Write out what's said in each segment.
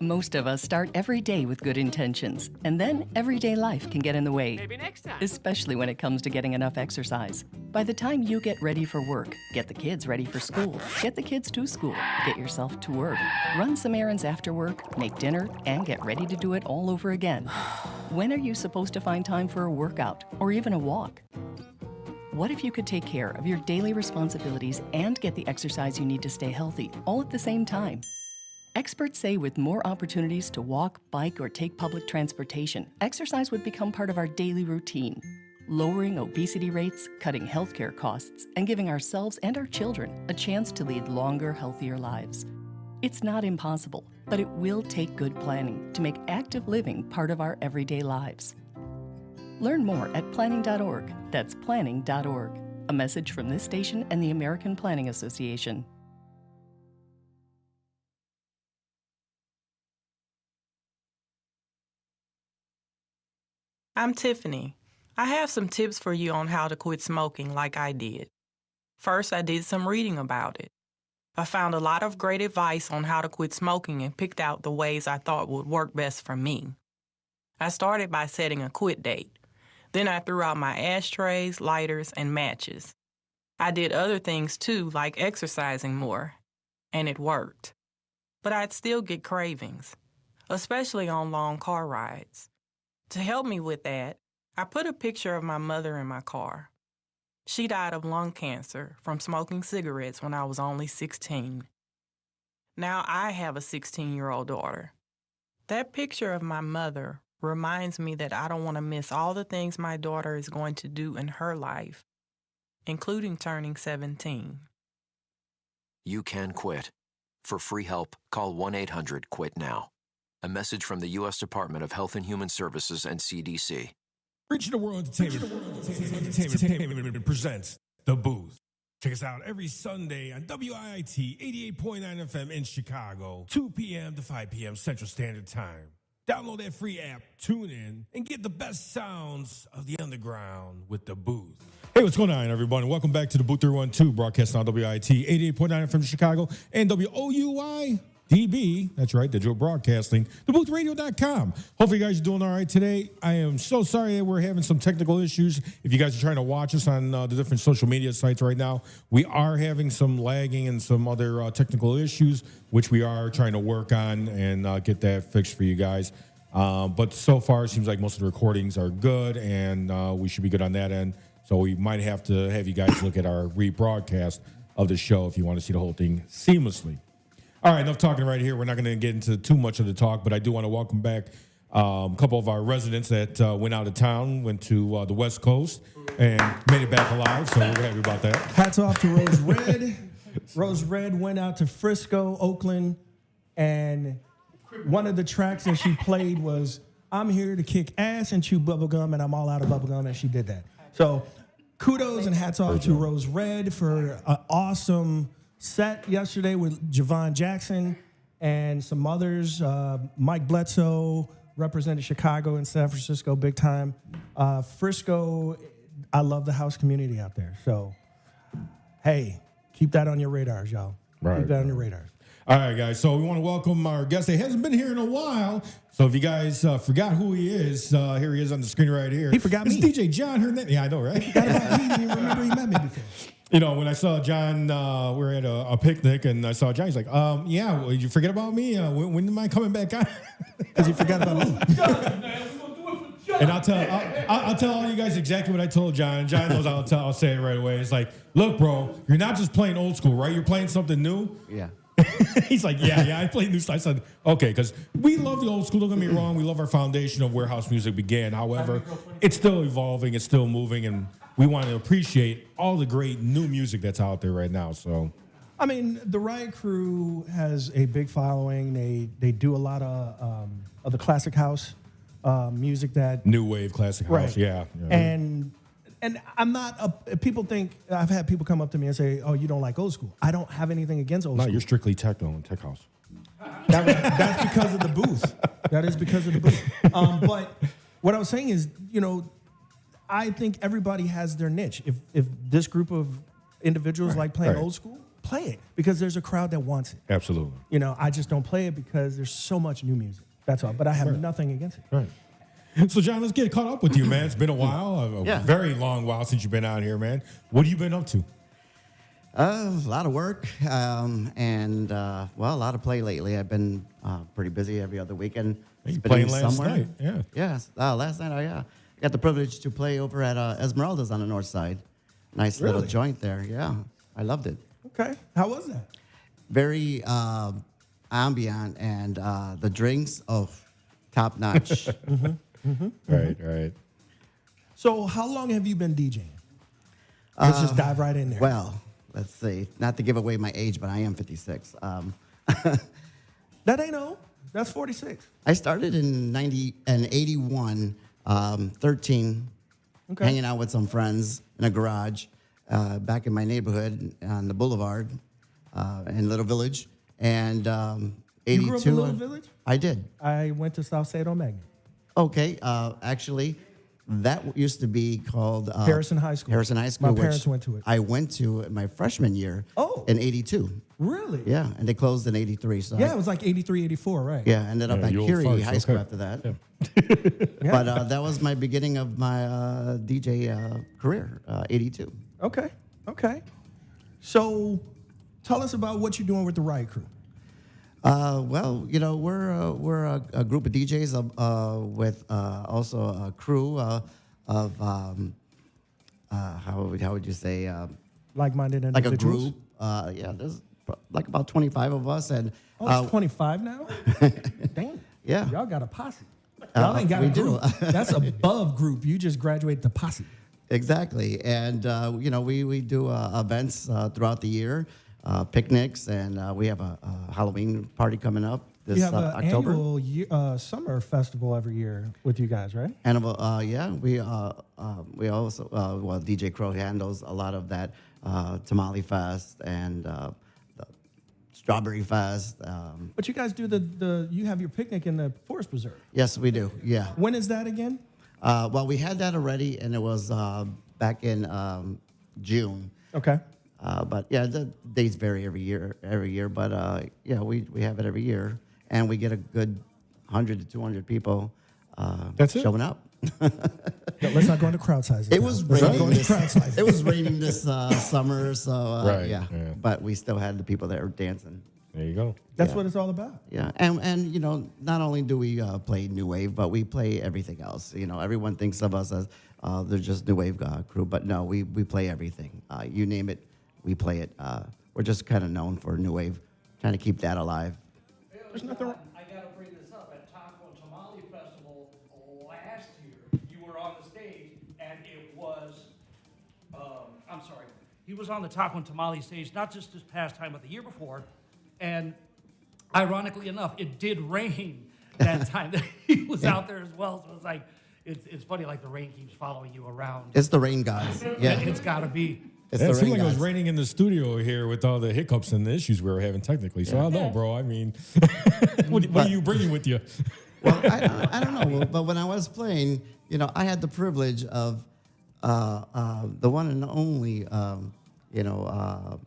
Most of us start every day with good intentions, and then everyday life can get in the way. Maybe next time. Especially when it comes to getting enough exercise. By the time you get ready for work, get the kids ready for school, get the kids to school, get yourself to work, run some errands after work, make dinner, and get ready to do it all over again. When are you supposed to find time for a workout or even a walk? What if you could take care of your daily responsibilities and get the exercise you need to stay healthy, all at the same time? Experts say with more opportunities to walk, bike, or take public transportation, exercise would become part of our daily routine, lowering obesity rates, cutting healthcare costs, and giving ourselves and our children a chance to lead longer, healthier lives. It's not impossible, but it will take good planning to make active living part of our everyday lives. Learn more at planning.org. That's planning.org. A message from this station and the American Planning Association. I'm Tiffany. I have some tips for you on how to quit smoking like I did. First, I did some reading about it. I found a lot of great advice on how to quit smoking and picked out the ways I thought would work best for me. I started by setting a quit date. Then I threw out my ashtrays, lighters, and matches. I did other things too, like exercising more, and it worked. But I'd still get cravings, especially on long car rides. To help me with that, I put a picture of my mother in my car. She died of lung cancer from smoking cigarettes when I was only 16. Now I have a 16-year-old daughter. That picture of my mother reminds me that I don't want to miss all the things my daughter is going to do in her life, including turning 17. You can quit. For free help, call 1-800-QUIT-NOW. A message from the U.S. Department of Health and Human Services and CDC. Regional World Entertainment presents The Booth. Check us out every Sunday on WIIT 88.9 FM in Chicago, 2 p.m. to 5 p.m. Central Standard Time. Download that free app, tune in, and get the best sounds of the underground with The Booth. Hey, what's going on, everybody? Welcome back to the DaBooth312, broadcasting on WIIT 88.9 FM Chicago and WOUI. DB, that's right, Digital Broadcasting, DaBoothRadio.com. Hopefully you guys are doing all right today. I am so sorry that we're having some technical issues. If you guys are trying to watch us on the different social media sites right now, we are having some lagging and some other technical issues, which we are trying to work on and get that fixed for you guys. But so far, it seems like most of the recordings are good, and we should be good on that end. So we might have to have you guys look at our rebroadcast of the show if you want to see the whole thing seamlessly. All right, enough talking right here. We're not going to get into too much of the talk, but I do want to welcome back a couple of our residents that went out of town, went to the West Coast, and made it back alive, so we're happy about that. Hats off to Rose Red. Rose Red went out to Frisco, Oakland, and one of the tracks that she played was, I'm here to kick ass and chew bubblegum, and I'm all out of bubblegum, and she did that. So kudos and hats off to Rose Red for an awesome set yesterday with Javon Jackson and some others. Mike Bledsoe represented Chicago and San Francisco big time. Frisco, I love the house community out there. So, hey, keep that on your radars, y'all. Right. Keep that on your radars. All right, guys. So we want to welcome our guest. He hasn't been here in a while. So if you guys forgot who he is, here he is on the screen right here. He forgot it's me. DJ John Hernandez. Yeah, I know, right? He didn't even remember he met me before. You know, when I saw John, we were at a picnic, and I saw John. He's like, yeah, well, did you forget about me? When am I coming back on? Because he forgot about me. And I'll tell all you guys exactly what I told John. John knows I'll say it right away. It's like, look, bro, you're not just playing old school, right? You're playing something new. Yeah. He's like, yeah, I play new stuff. I said, okay, because we love the old school. Don't get me wrong. We love our foundation of where house music began. However, it's still evolving. It's still moving. And we want to appreciate all the great new music that's out there right now. So, I mean, the Riot Crew has a big following. They do a lot of the classic house music that new wave classic house, right. Yeah. And I'm not, people think, I've had people come up to me and say, oh, you don't like old school. I don't have anything against old school. No, you're strictly techno and tech house. That's because of the booth. That is because of the booth. But what I was saying is, you know, I think everybody has their niche. If this group of individuals like playing old school, play it because there's a crowd that wants it. Absolutely. You know, I just don't play it because there's so much new music. That's all. But I have nothing against it. Right. So, John, let's get caught up with you, man. It's been a while, a very long while since you've been out here, man. What have you been up to? A lot of work and a lot of play lately. I've been pretty busy every other weekend. You playing last night? Yeah. Yes. Last night, I got the privilege to play over at Esmeralda's on the north side. Nice little joint there. Yeah. I loved it. Okay. How was that? Very ambient and the drinks, top notch. Right. So how long have you been DJing? Let's just dive right in there. Well, let's see. Not to give away my age, but I am 56. That ain't old. That's 46. I started in 81, 13, hanging out with some friends in a garage back in my neighborhood on the boulevard in Little Village. And 82. You grew up in Little Village? I did. I went to South St. Magnet. Okay. Actually, that used to be called Harrison High School. Harrison High School. My parents went to it. I went to in my freshman year. In 82. Really? Yeah, and they closed in 83. So yeah, it was like 83, 84, right? Yeah, ended up at you old Curie farts, High School okay. after that. Yeah. But that was my beginning of my DJ career, 82. Okay. So tell us about what you're doing with the Riot Crew. Well, you know, we're a group of DJs with also a crew of how would you say Like-minded like a individuals? group. Yeah, there's like about 25 of us, and It's 25 now? Damn. Yeah. Y'all got a posse. Y'all ain't got we a group. do. That's above group. You just graduate to posse. Exactly, and you know we do events throughout the year, picnics, and we have a Halloween party coming up this You have an October. annual summer festival every year with you guys, right? Yeah, we also DJ Crow handles a lot of that Tamale Fest and the Strawberry Fest. But you guys do you have your picnic in the Forest Preserve. Yes, we do. Yeah. When is that again? Well, we had that already, and it was back in June. Okay. But yeah, the dates vary every year. But yeah, we have it every year, and we get a good 100 to 200 people showing up. No, let's not go into crowd sizes. It now. was Let's not go raining. into crowd sizes. It was raining this summer, so Right, yeah. yeah. But we still had the people that were dancing. There you go. That's yeah. what it's all about. Yeah, and you know, not only do we play new wave, but we play everything else. You know, everyone thinks of us as they're just new wave crew, but no, we play everything. You name it, we play it. We're just kind of known for new wave, trying to keep that alive. There's nothing wrong. I got to bring this up. At Taco and Tamale Festival last year, you were on the stage, and it was, I'm sorry, he was on the Taco and Tamale stage, not just this past time, but the year before. And ironically enough, it did rain that time that he was out there as well. So it's like, it's funny, like the rain keeps following you around. It's the rain gods. Yeah, It's got to be. it's Yeah, the it seemed rain like it was gods. raining in the studio here with all the hiccups and the issues we were having technically. So I don't know, bro. I mean, what are you bringing with you? Well, I don't know, but when I was playing, you know, I had the privilege of the one and only, you know,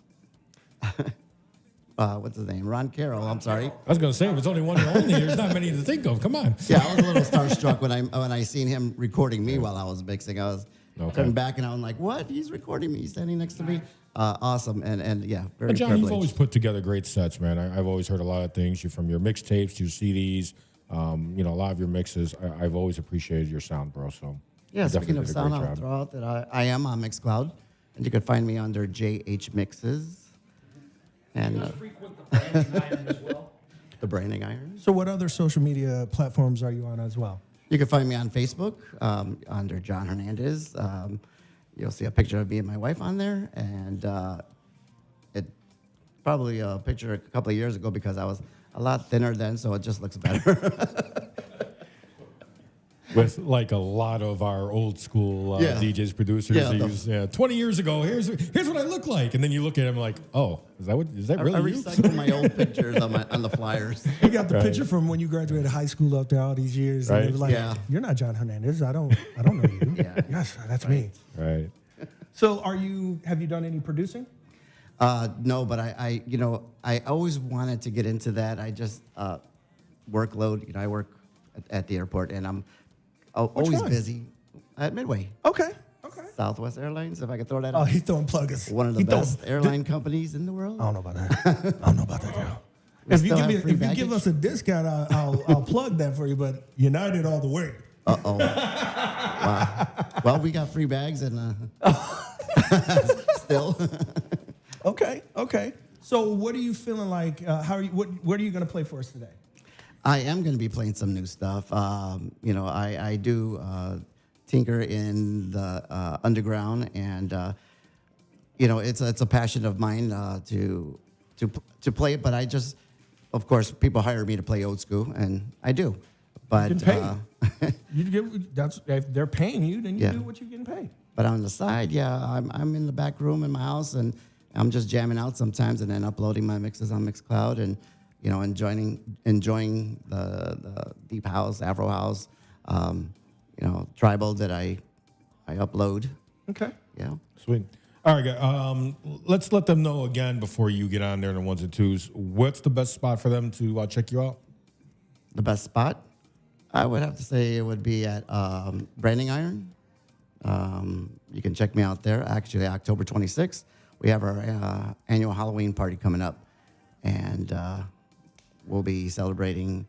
what's his name? Ron Carroll. I'm sorry. I was going to say, if it's only one and only, there's not many to think of. Come on. Yeah, I was a little starstruck when I seen him recording me while I was mixing. I was coming back and I was like, "What? He's recording me? He's standing next to me." Awesome, and yeah, very John, privileged. you've always put together great sets, man. I've always heard a lot of things. From your mixtapes to your CDs, you know, a lot of your mixes. I've always appreciated your sound, bro. So Yeah, you speaking definitely of did a sound, great I'll job. throw out that I am on Mixcloud, and you can find me under JH Mixes. And Frequent the branding iron as well. the Branding Iron. So what other social media platforms are you on as well? You can find me on Facebook under John Hernandez. You'll see a picture of me and my wife on there, and it probably a picture a couple of years ago because I was a lot thinner then, so it just looks better. With like a lot of our old school Yeah. DJs, producers, Yeah, they the- use 20 years ago. Here's what I look like, and then you look at him like, oh, is that I really you? recycle my old pictures on the flyers. You got the Right. picture from when you graduated high school up there all these years, Right. and it was like, Yeah. "You're not John Hernandez. I don't know you." Yeah. Yes, that's me. Right. So have you done any producing? No, but I always wanted to get into that. I just workload. I work at the airport, and I'm always one? busy at Midway. Okay. Southwest Airlines, if I could throw that Oh, out. he's throwing pluggers. One of the best airline companies in the world. I don't know about that. I don't know about that, girl. We If you still have free give baggage? us a discount, I'll plug that for you. But United all the way. Uh-oh. Wow. Well, we got free bags and still. Okay. So, what are you feeling like? How are you? What are you going to play for us today? I am going to be playing some new stuff. I do tinker in the underground, and it's a passion of mine to play it. But I just, of course, people hire me to play old school, and I do. But You get paid. If they're paying you, then you do what you're getting paid. But on the side, I'm in the back room in my house, and I'm just jamming out sometimes, and then uploading my mixes on Mixcloud, and enjoying the deep house, Afro house, tribal that I upload. Okay. Yeah. Sweet. All right, guys. Let's let them know again before you get on there in the ones and twos. What's the best spot for them to check you out? The best spot, I would have to say it would be at Branding Iron. You can check me out there. Actually, October 26th, we have our annual Halloween party coming up, and we'll be celebrating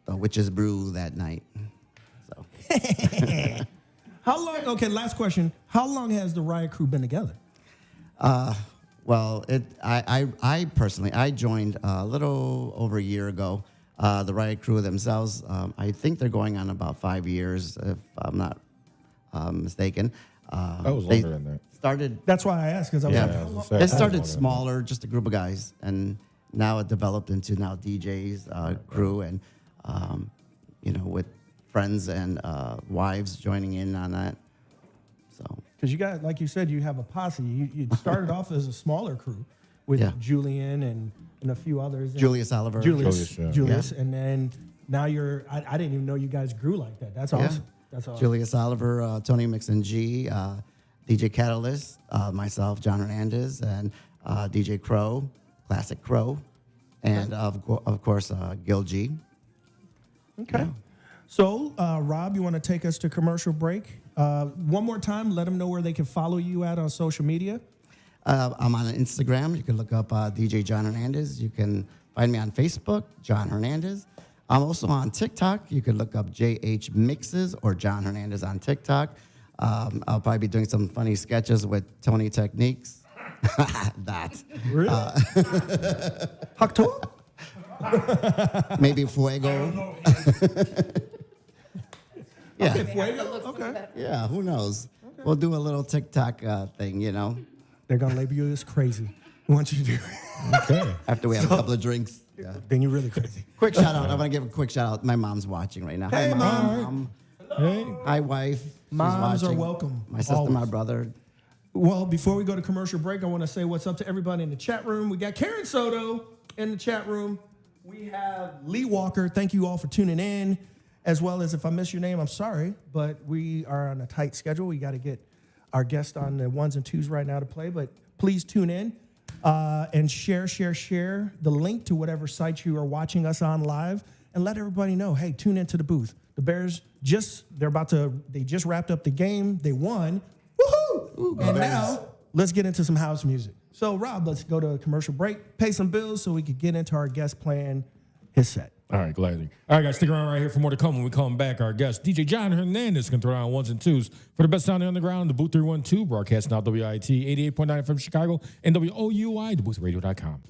the Witch's Brew that night. So, How long? Okay, last question. How long has the Riot Crew been together? well, I personally joined a little over a year ago. The Riot Crew themselves, I think they're going on about 5 years, if I'm not mistaken. That was They longer than that. started. That's why I asked, because I was Yeah, like, how long? it started smaller, just a group of guys, and now it developed into now DJ's crew, and with friends and wives joining in on that. So Because you got, like you said, you have a posse. You started off as a smaller crew with Yeah. Julian and a few others. Julius Oliver, Julius, Yeah. and then now you're. I didn't even know you guys grew like that. That's awesome. That's awesome. Julius Oliver, Tony Mixon G, DJ Catalyst, myself, John Hernandez, and DJ Crow, Classic Crow, and of course Gil G. Okay. So, Rob, you want to take us to commercial break? One more time, let them know where they can follow you at on social media. I'm on Instagram. You can look up DJ John Hernandez. You can find me on Facebook, John Hernandez. I'm also on TikTok. You can look up JH Mixes or John Hernandez on TikTok. I'll probably be doing some funny sketches with Tony Techniques. That. Really? Hakto? Maybe Fuego. Yeah. Okay. Yeah, who knows? We'll do a little TikTok thing, They're going to label you as crazy once you do it. Okay. after we have a couple of drinks. Yeah. Then you're really crazy. Quick shout out. I want to give a quick shout out. My mom's watching right now. Hey, Hi, Mom. Hey. Hi, wife. She's Moms are watching. welcome, My sister, always. my brother. Well, before we go to commercial break, I want to say what's up to everybody in the chat room. We got Karen Soto in the chat room. We have Lee Walker. Thank you all for tuning in. As well as, if I miss your name, I'm sorry, but we are on a tight schedule. We got to get our guest on the ones and twos right now to play, but please tune in and share the link to whatever site you are watching us on live, and let everybody know, hey, tune into the booth. The Bears they just wrapped up the game. They won. Woohoo! And now let's get into some house music. So, Rob, let's go to a commercial break, pay some bills so we could get into our guest playing his set. All right, gladly. All right, guys, stick around right here for more to come. When we come back, our guest, DJ John Hernandez, can throw down ones and twos for the best sound on the ground, the DaBooth312, broadcasting out WIT 88.9 FM Chicago and WOUI, DaBoothRadio.com.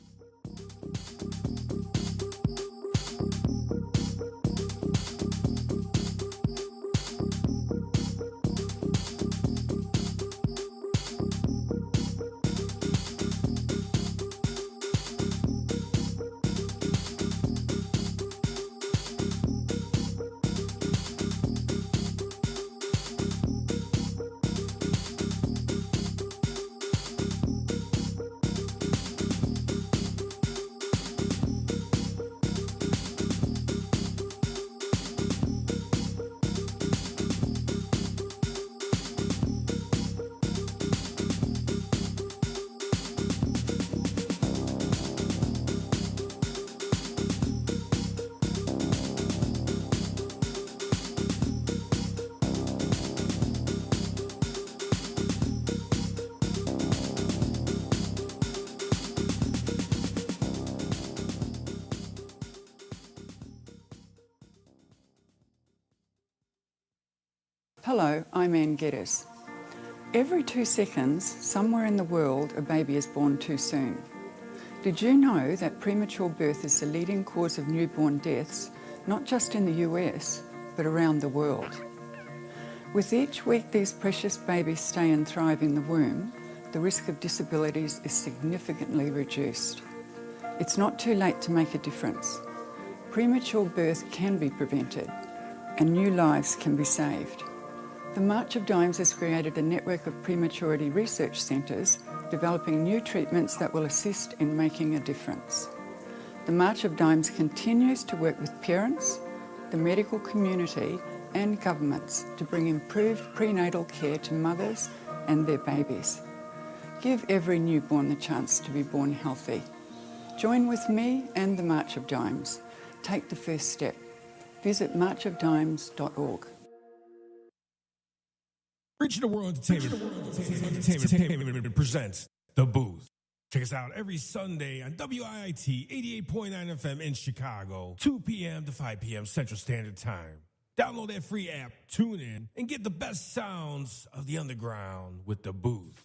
Hello, I'm Ann Geddes. Every 2 seconds, somewhere in the world, a baby is born too soon. Did you know that premature birth is the leading cause of newborn deaths, not just in the US, but around the world? With each week these precious babies stay and thrive in the womb, the risk of disabilities is significantly reduced. It's not too late to make a difference. Premature birth can be prevented, and new lives can be saved. The March of Dimes has created a network of prematurity research centres developing new treatments that will assist in making a difference. The March of Dimes continues to work with parents, the medical community and governments to bring improved prenatal care to mothers and their babies. Give every newborn the chance to be born healthy. Join with me and the March of Dimes. Take the first step. Visit marchofdimes.org. Regional World Entertainment presents The Booth. Check us out every Sunday on WIIT 88.9 FM in Chicago, 2 p.m. to 5 p.m. Central Standard Time. Download that free app, tune in, and get the best sounds of the underground with The Booth.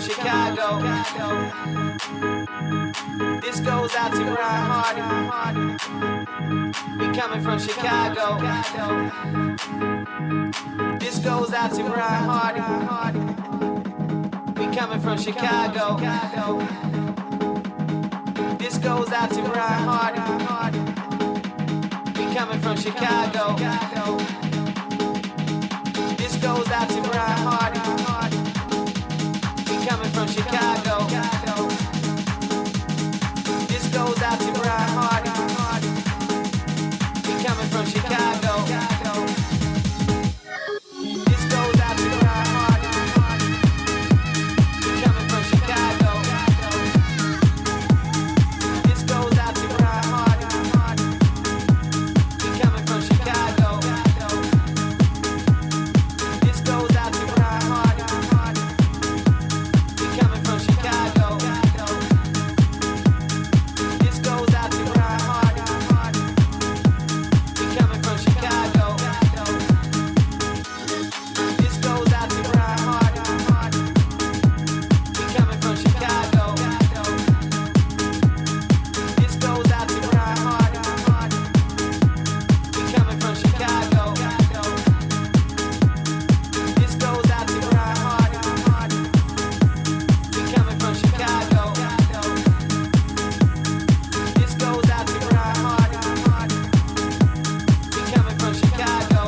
from Chicago. This goes out to Ryan Hardy. We coming from Chicago. This goes out to Ryan Hardy. We coming from Chicago. This goes out to Ryan Hardy. We coming from Chicago. This goes out to Ryan Hardy. We coming from Chicago. This goes out to Ryan Hardy. We coming from Chicago. This goes out to Ryan Hardy. We coming from Chicago. This goes out to Ryan Hardy. We coming from Chicago. This goes out to Ryan Hardy. We coming from Chicago. This goes out to Ryan Hardy. We coming from Chicago. This goes out to Ryan Hardy. We coming from Chicago. This goes out to Ryan Hardy. We coming from Chicago. This goes out to Ryan Hardy. We coming from Chicago. This goes out to Ryan Hardy. We coming from Chicago.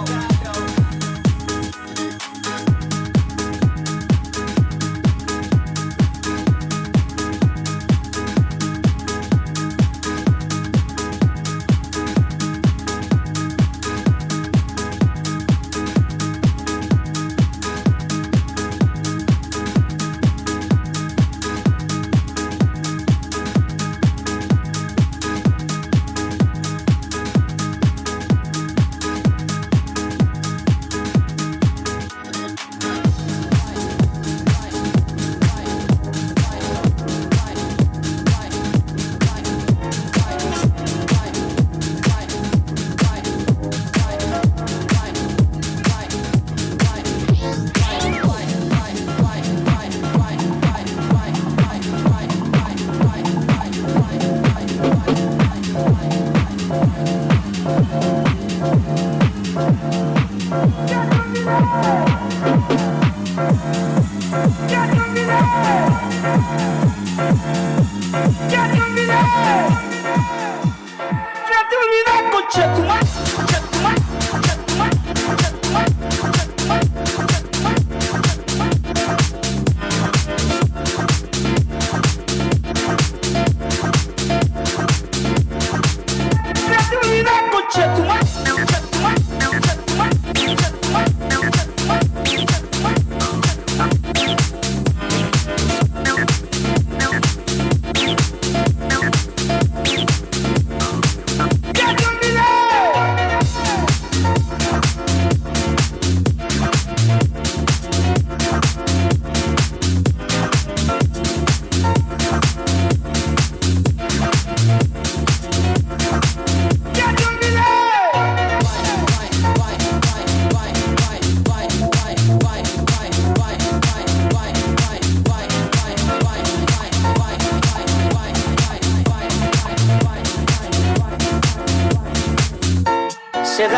Se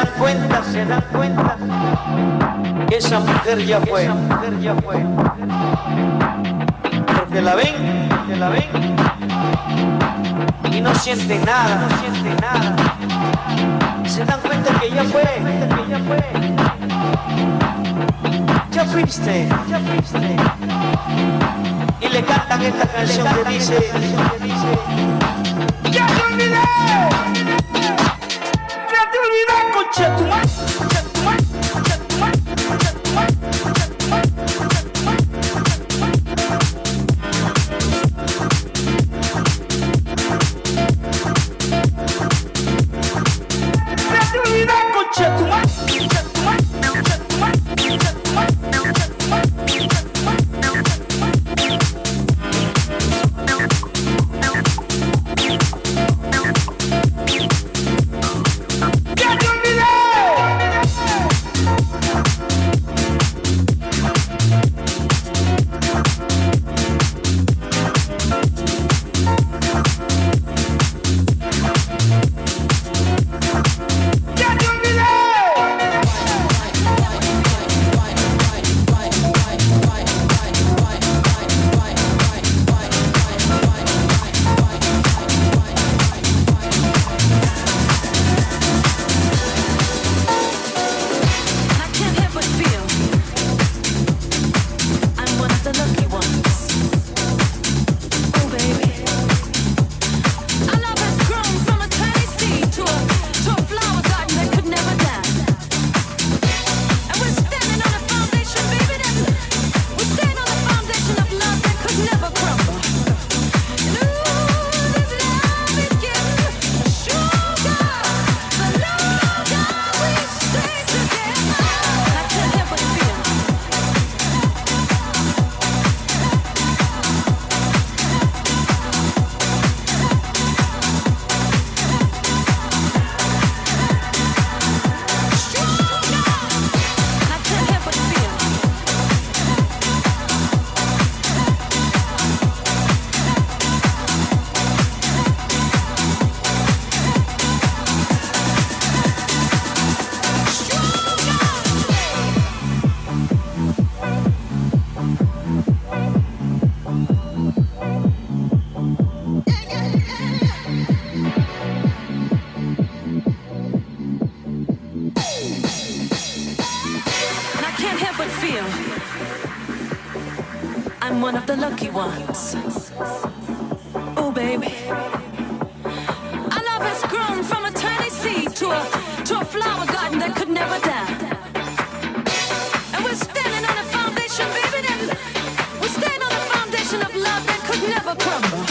dan cuenta que esa mujer ya fue, porque la ven y no sienten nada, se dan cuenta que ya fue, ya fuiste, y le cantan esta canción que dice, ya te olvidé. of the lucky ones. Oh, baby. Our love has grown from a tiny seed to a flower garden that could never die. And we're standing on a foundation, baby, we're standing on a foundation of love that could never crumble.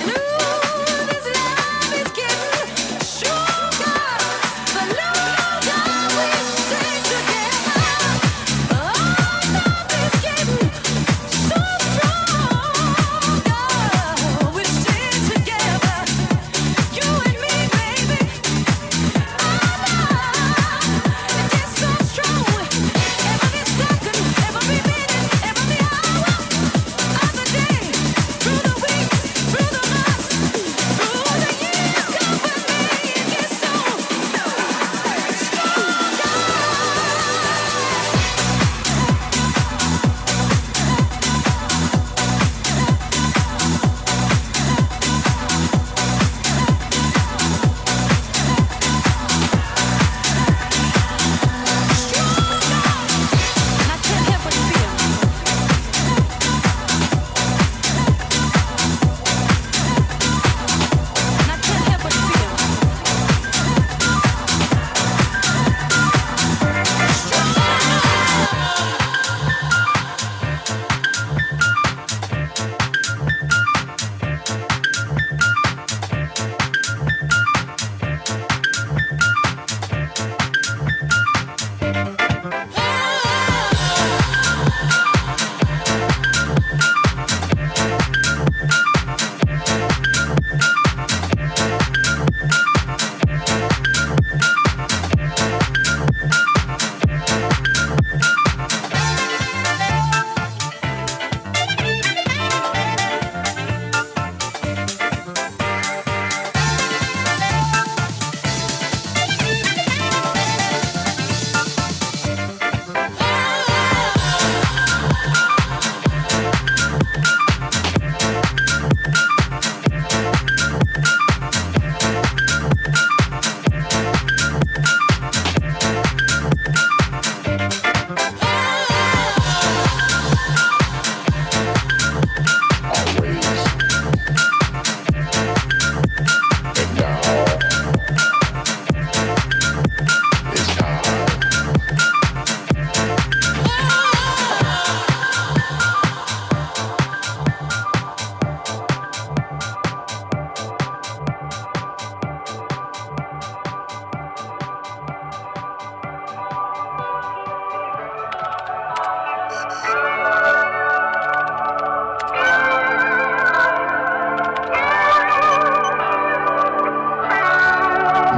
And ooh, this love is getting stronger the longer we stay together. Oh, love is getting so stronger. We stay together, you and me, baby. Our love, it gets so strong. Every second, every minute, every hour of the day, through the weeks, through the months, through the years, come with me. It gets so and I can't help but feel. And I can't help but feel.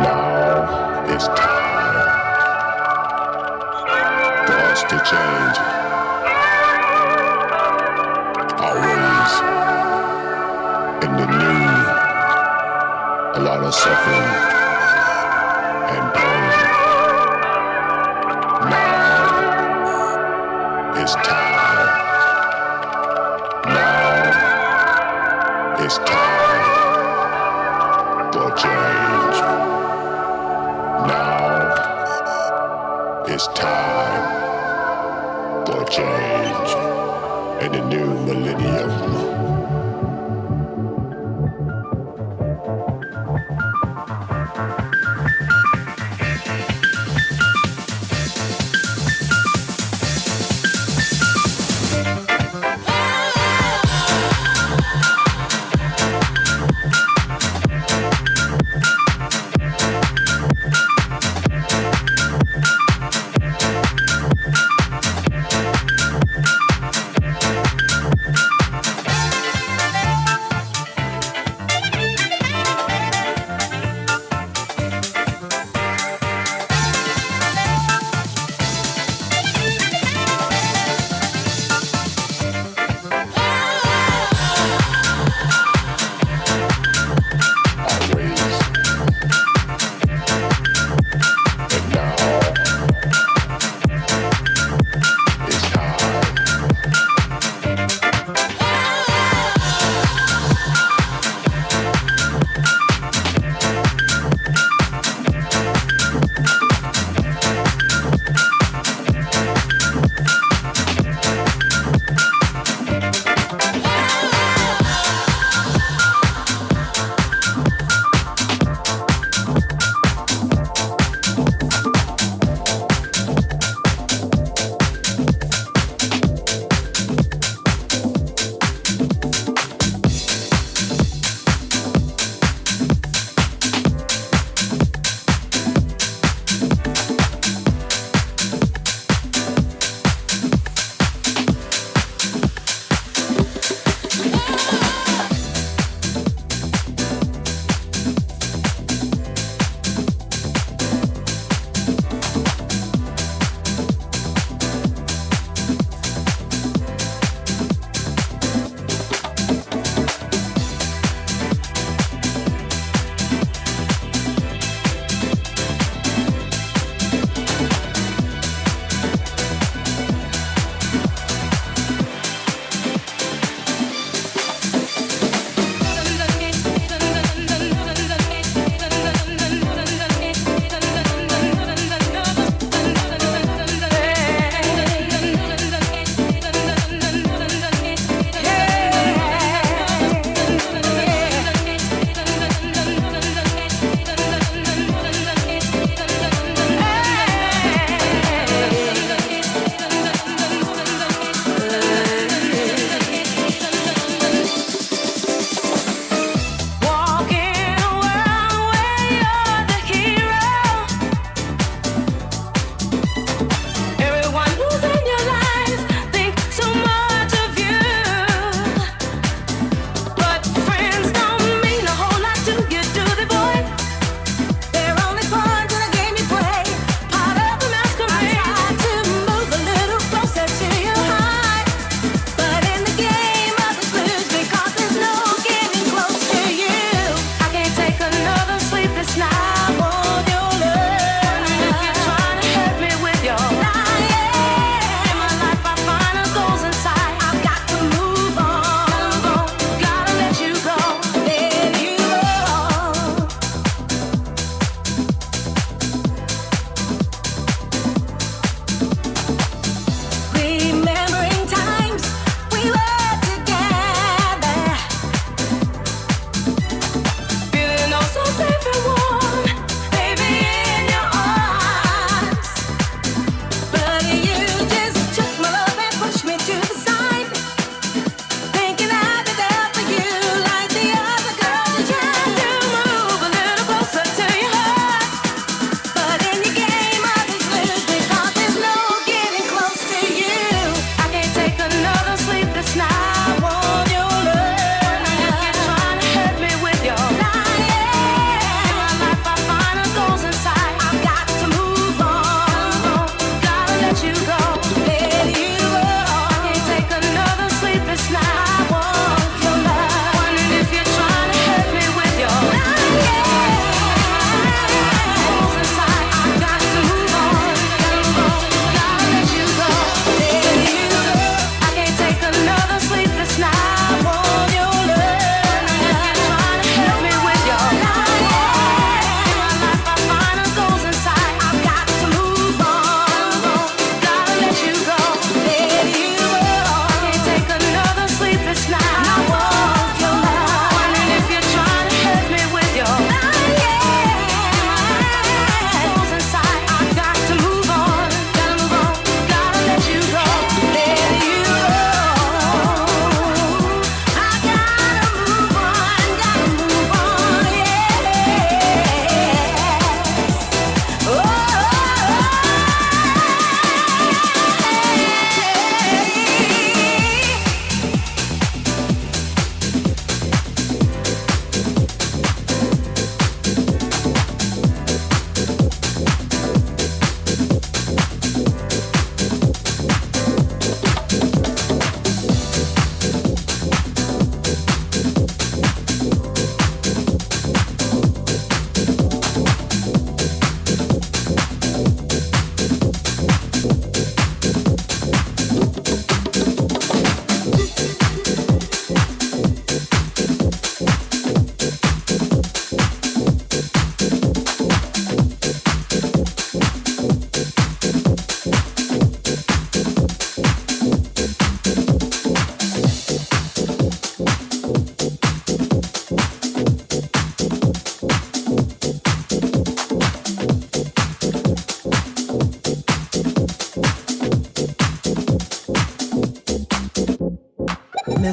Now it's time for us to change our ways in the new. A lot of suffering and pain. Now it's time. Now it's time for change. Now it's time for change in the new millennium.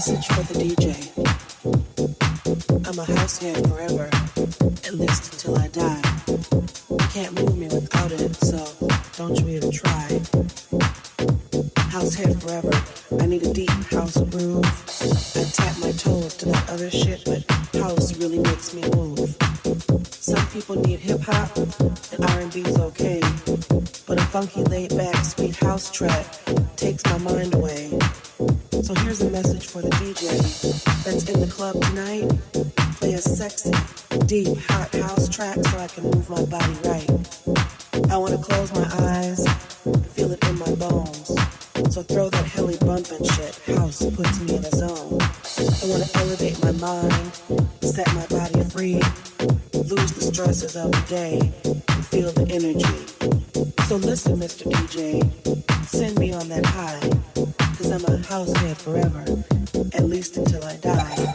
message for the DJ. I'm a househead forever, at least until I die. You can't move me without it, so don't you even try. Househead forever, I need a deep house groove. I tap my toes to that other shit, but house really makes me move. Some people need hip-hop, and R&B's okay. But a funky laid-back sweet house track takes my mind away. So here's a message for the DJ that's in the club tonight. Play a sexy, deep, hot house track so I can move my body right. I want to close my eyes and feel it in my bones. So throw that helly bumpin' shit. House puts me in a zone. I want to elevate my mind, set my body free, lose the stresses of the day, and feel the energy. So listen, Mr. DJ, send me on that high, 'cause I'm a househead forever, at least until I die.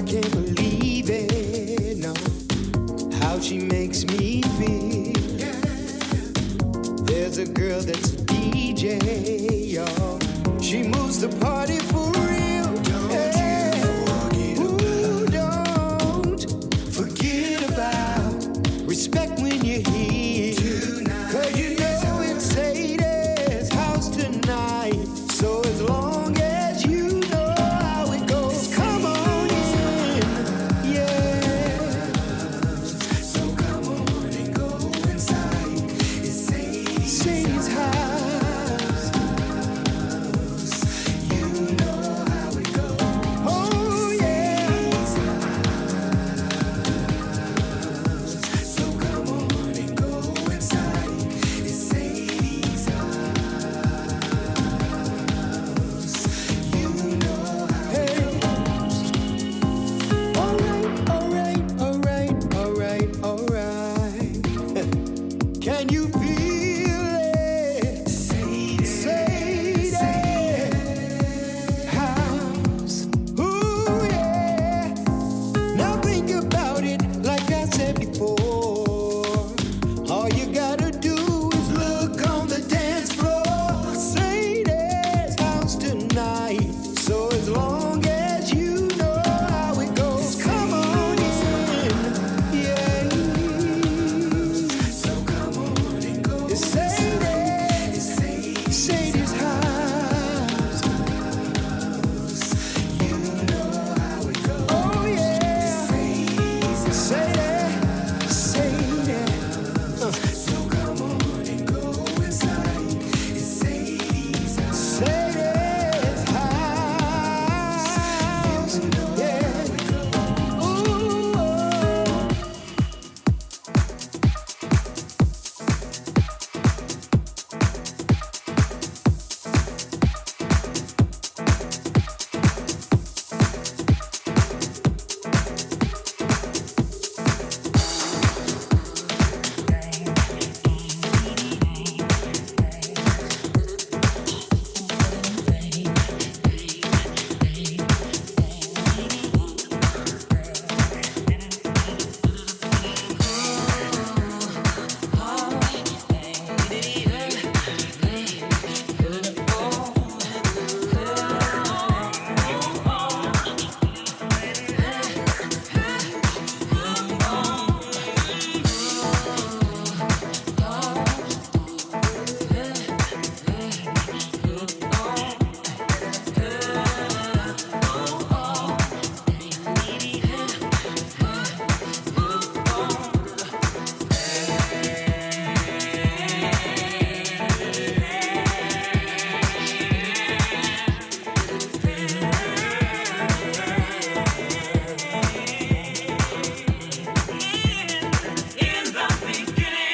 can't believe it, no. How she makes me feel. There's a girl that's a DJ, y'all. She moves the party for real. Don't forget about respect when you're here. Cause you know it's Sadie's house tonight. So as long as you know how it goes, come on in, yeah. So come on and go inside. It's Sadie's house. You know how it goes. Oh yeah. So come on and go inside. It's Sadie's house. You know how it goes. All right. Can you feel it? Sadie house. Ooh yeah. Now think about it, like I said before. All you gotta do is look on the dance floor. Sadie's house tonight. So as long as you know how it goes, come on in, yeah. So come on and go. It's Sadie's house. You know how it goes. Oh yeah. Sadie. So come on and go inside. It's Sadie's house. Sadie's house. You know how it goes. Ooh.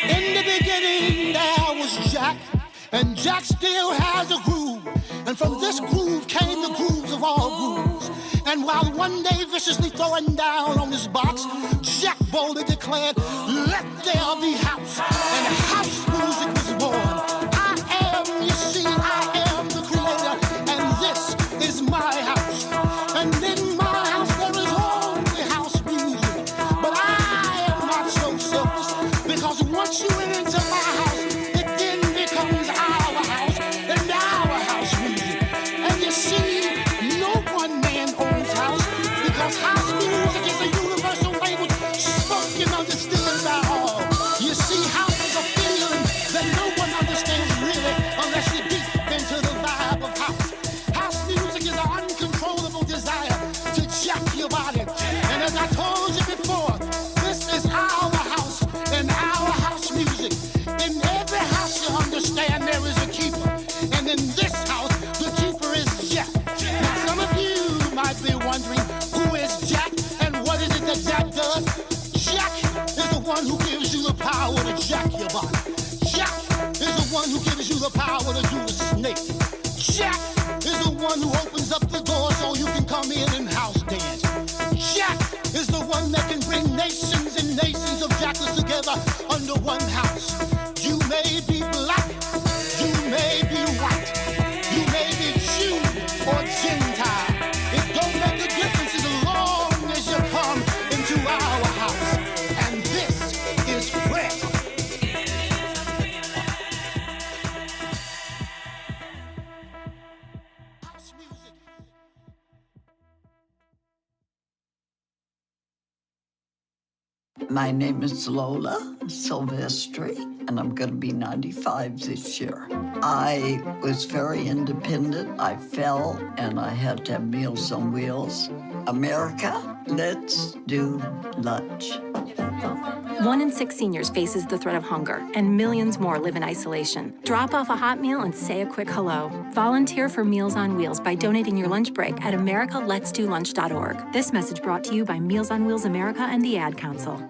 In the beginning there was Jack, and Jack still has a groove. And from this groove came the grooves of all grooves. And while one day viciously throwing down on his box, Jack boldly declared, "Let there be house." And house music was born. I am, you see, I am the creator, and this is my house. And in my house there is only house music. But I am not so selfish, because once you enter into my house, it then becomes our house and our house music. And you see, no one man owns house, because house music is a universal language spoken, understood by all. You see, house is a feeling that no one understands really unless you're deep into the vibe of house. House music is an uncontrollable desire to jack your body. And as I told you before, this is our house and our house music. In every house, you understand, there is a keeper. And in this house, the keeper is Jack. Now, some of you might be wondering, who is Jack and what is it that Jack does? Jack is the one who gives you the power to jack your body. Jack is the one who gives you the power to do the snake. Jack is the one who opens up the door so you can come in and house dance. Jack is the one that can bring nations and nations of jackals together under one house. You may be black, you may be white, you may be Jew or Gentile. It don't make a difference as long as music. My name is Lola Silvestri, and I'm going to be 95 this year. I was very independent. I fell, and I had to have Meals on Wheels. America, let's do lunch. 1 in 6 seniors faces the threat of hunger, and millions more live in isolation. Drop off a hot meal and say a quick hello. Volunteer for Meals on Wheels by donating your lunch break at americaletsdolunch.org. This message brought to you by Meals on Wheels America and the Ad Council.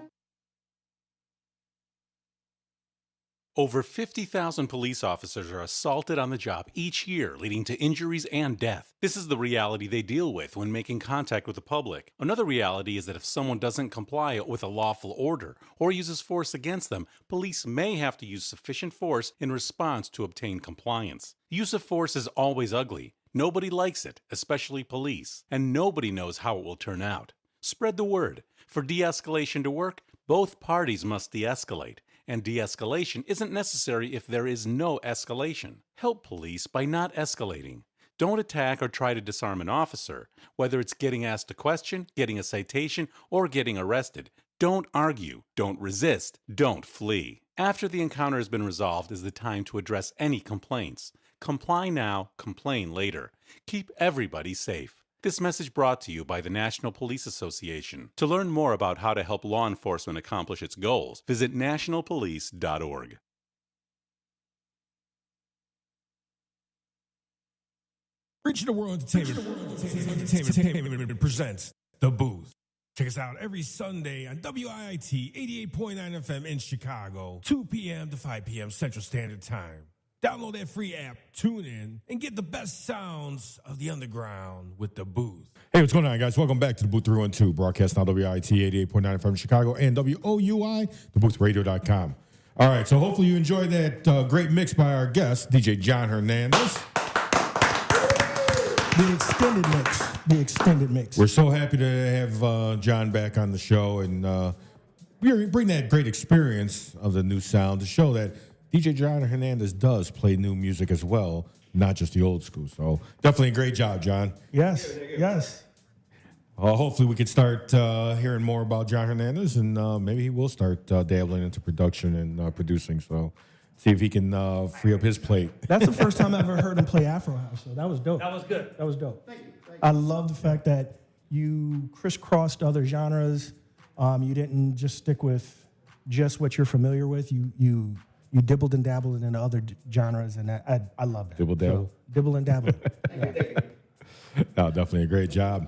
Over 50,000 police officers are assaulted on the job each year, leading to injuries and death. This is the reality they deal with when making contact with the public. Another reality is that if someone doesn't comply with a lawful order or uses force against them, police may have to use sufficient force in response to obtain compliance. Use of force is always ugly. Nobody likes it, especially police, and nobody knows how it will turn out. Spread the word. For de-escalation to work, both parties must de-escalate. And de-escalation isn't necessary if there is no escalation. Help police by not escalating. Don't attack or try to disarm an officer. Whether it's getting asked a question, getting a citation, or getting arrested, don't argue, don't resist, don't flee. After the encounter has been resolved is the time to address any complaints. Comply now, complain later. Keep everybody safe. This message brought to you by the National Police Association. To learn more about how to help law enforcement accomplish its goals, visit nationalpolice.org. Regional World Entertainment presents The Booth. Check us out every Sunday on WIIT 88.9 FM in Chicago, 2 p.m. to 5 p.m. Central Standard Time. Download that free app, tune in, and get the best sounds of the underground with The Booth. Hey, what's going on, guys? Welcome back to the DaBooth312, broadcast on WIIT 88.9 FM Chicago and WOUI, DaBoothRadio.com. All right, so hopefully you enjoyed that great mix by our guest, DJ John Hernandez. The extended mix. We're so happy to have John back on the show, and we bring that great experience of the new sound to show that DJ John Hernandez does play new music as well, not just the old school. So definitely a great job, John. Yes, yes. Hopefully we can start hearing more about John Hernandez, and maybe he will start dabbling into production and producing. So see if he can free up his plate. That's the first time I ever heard him play Afro House, so that was dope. That was good. That was dope. Thank you. I love the fact that you crisscrossed other genres. You didn't just stick with just what you're familiar with. You dibbled and dabbled in other genres, and I love that. Dibble dabble? So, dibble and dabble. No, definitely a great job.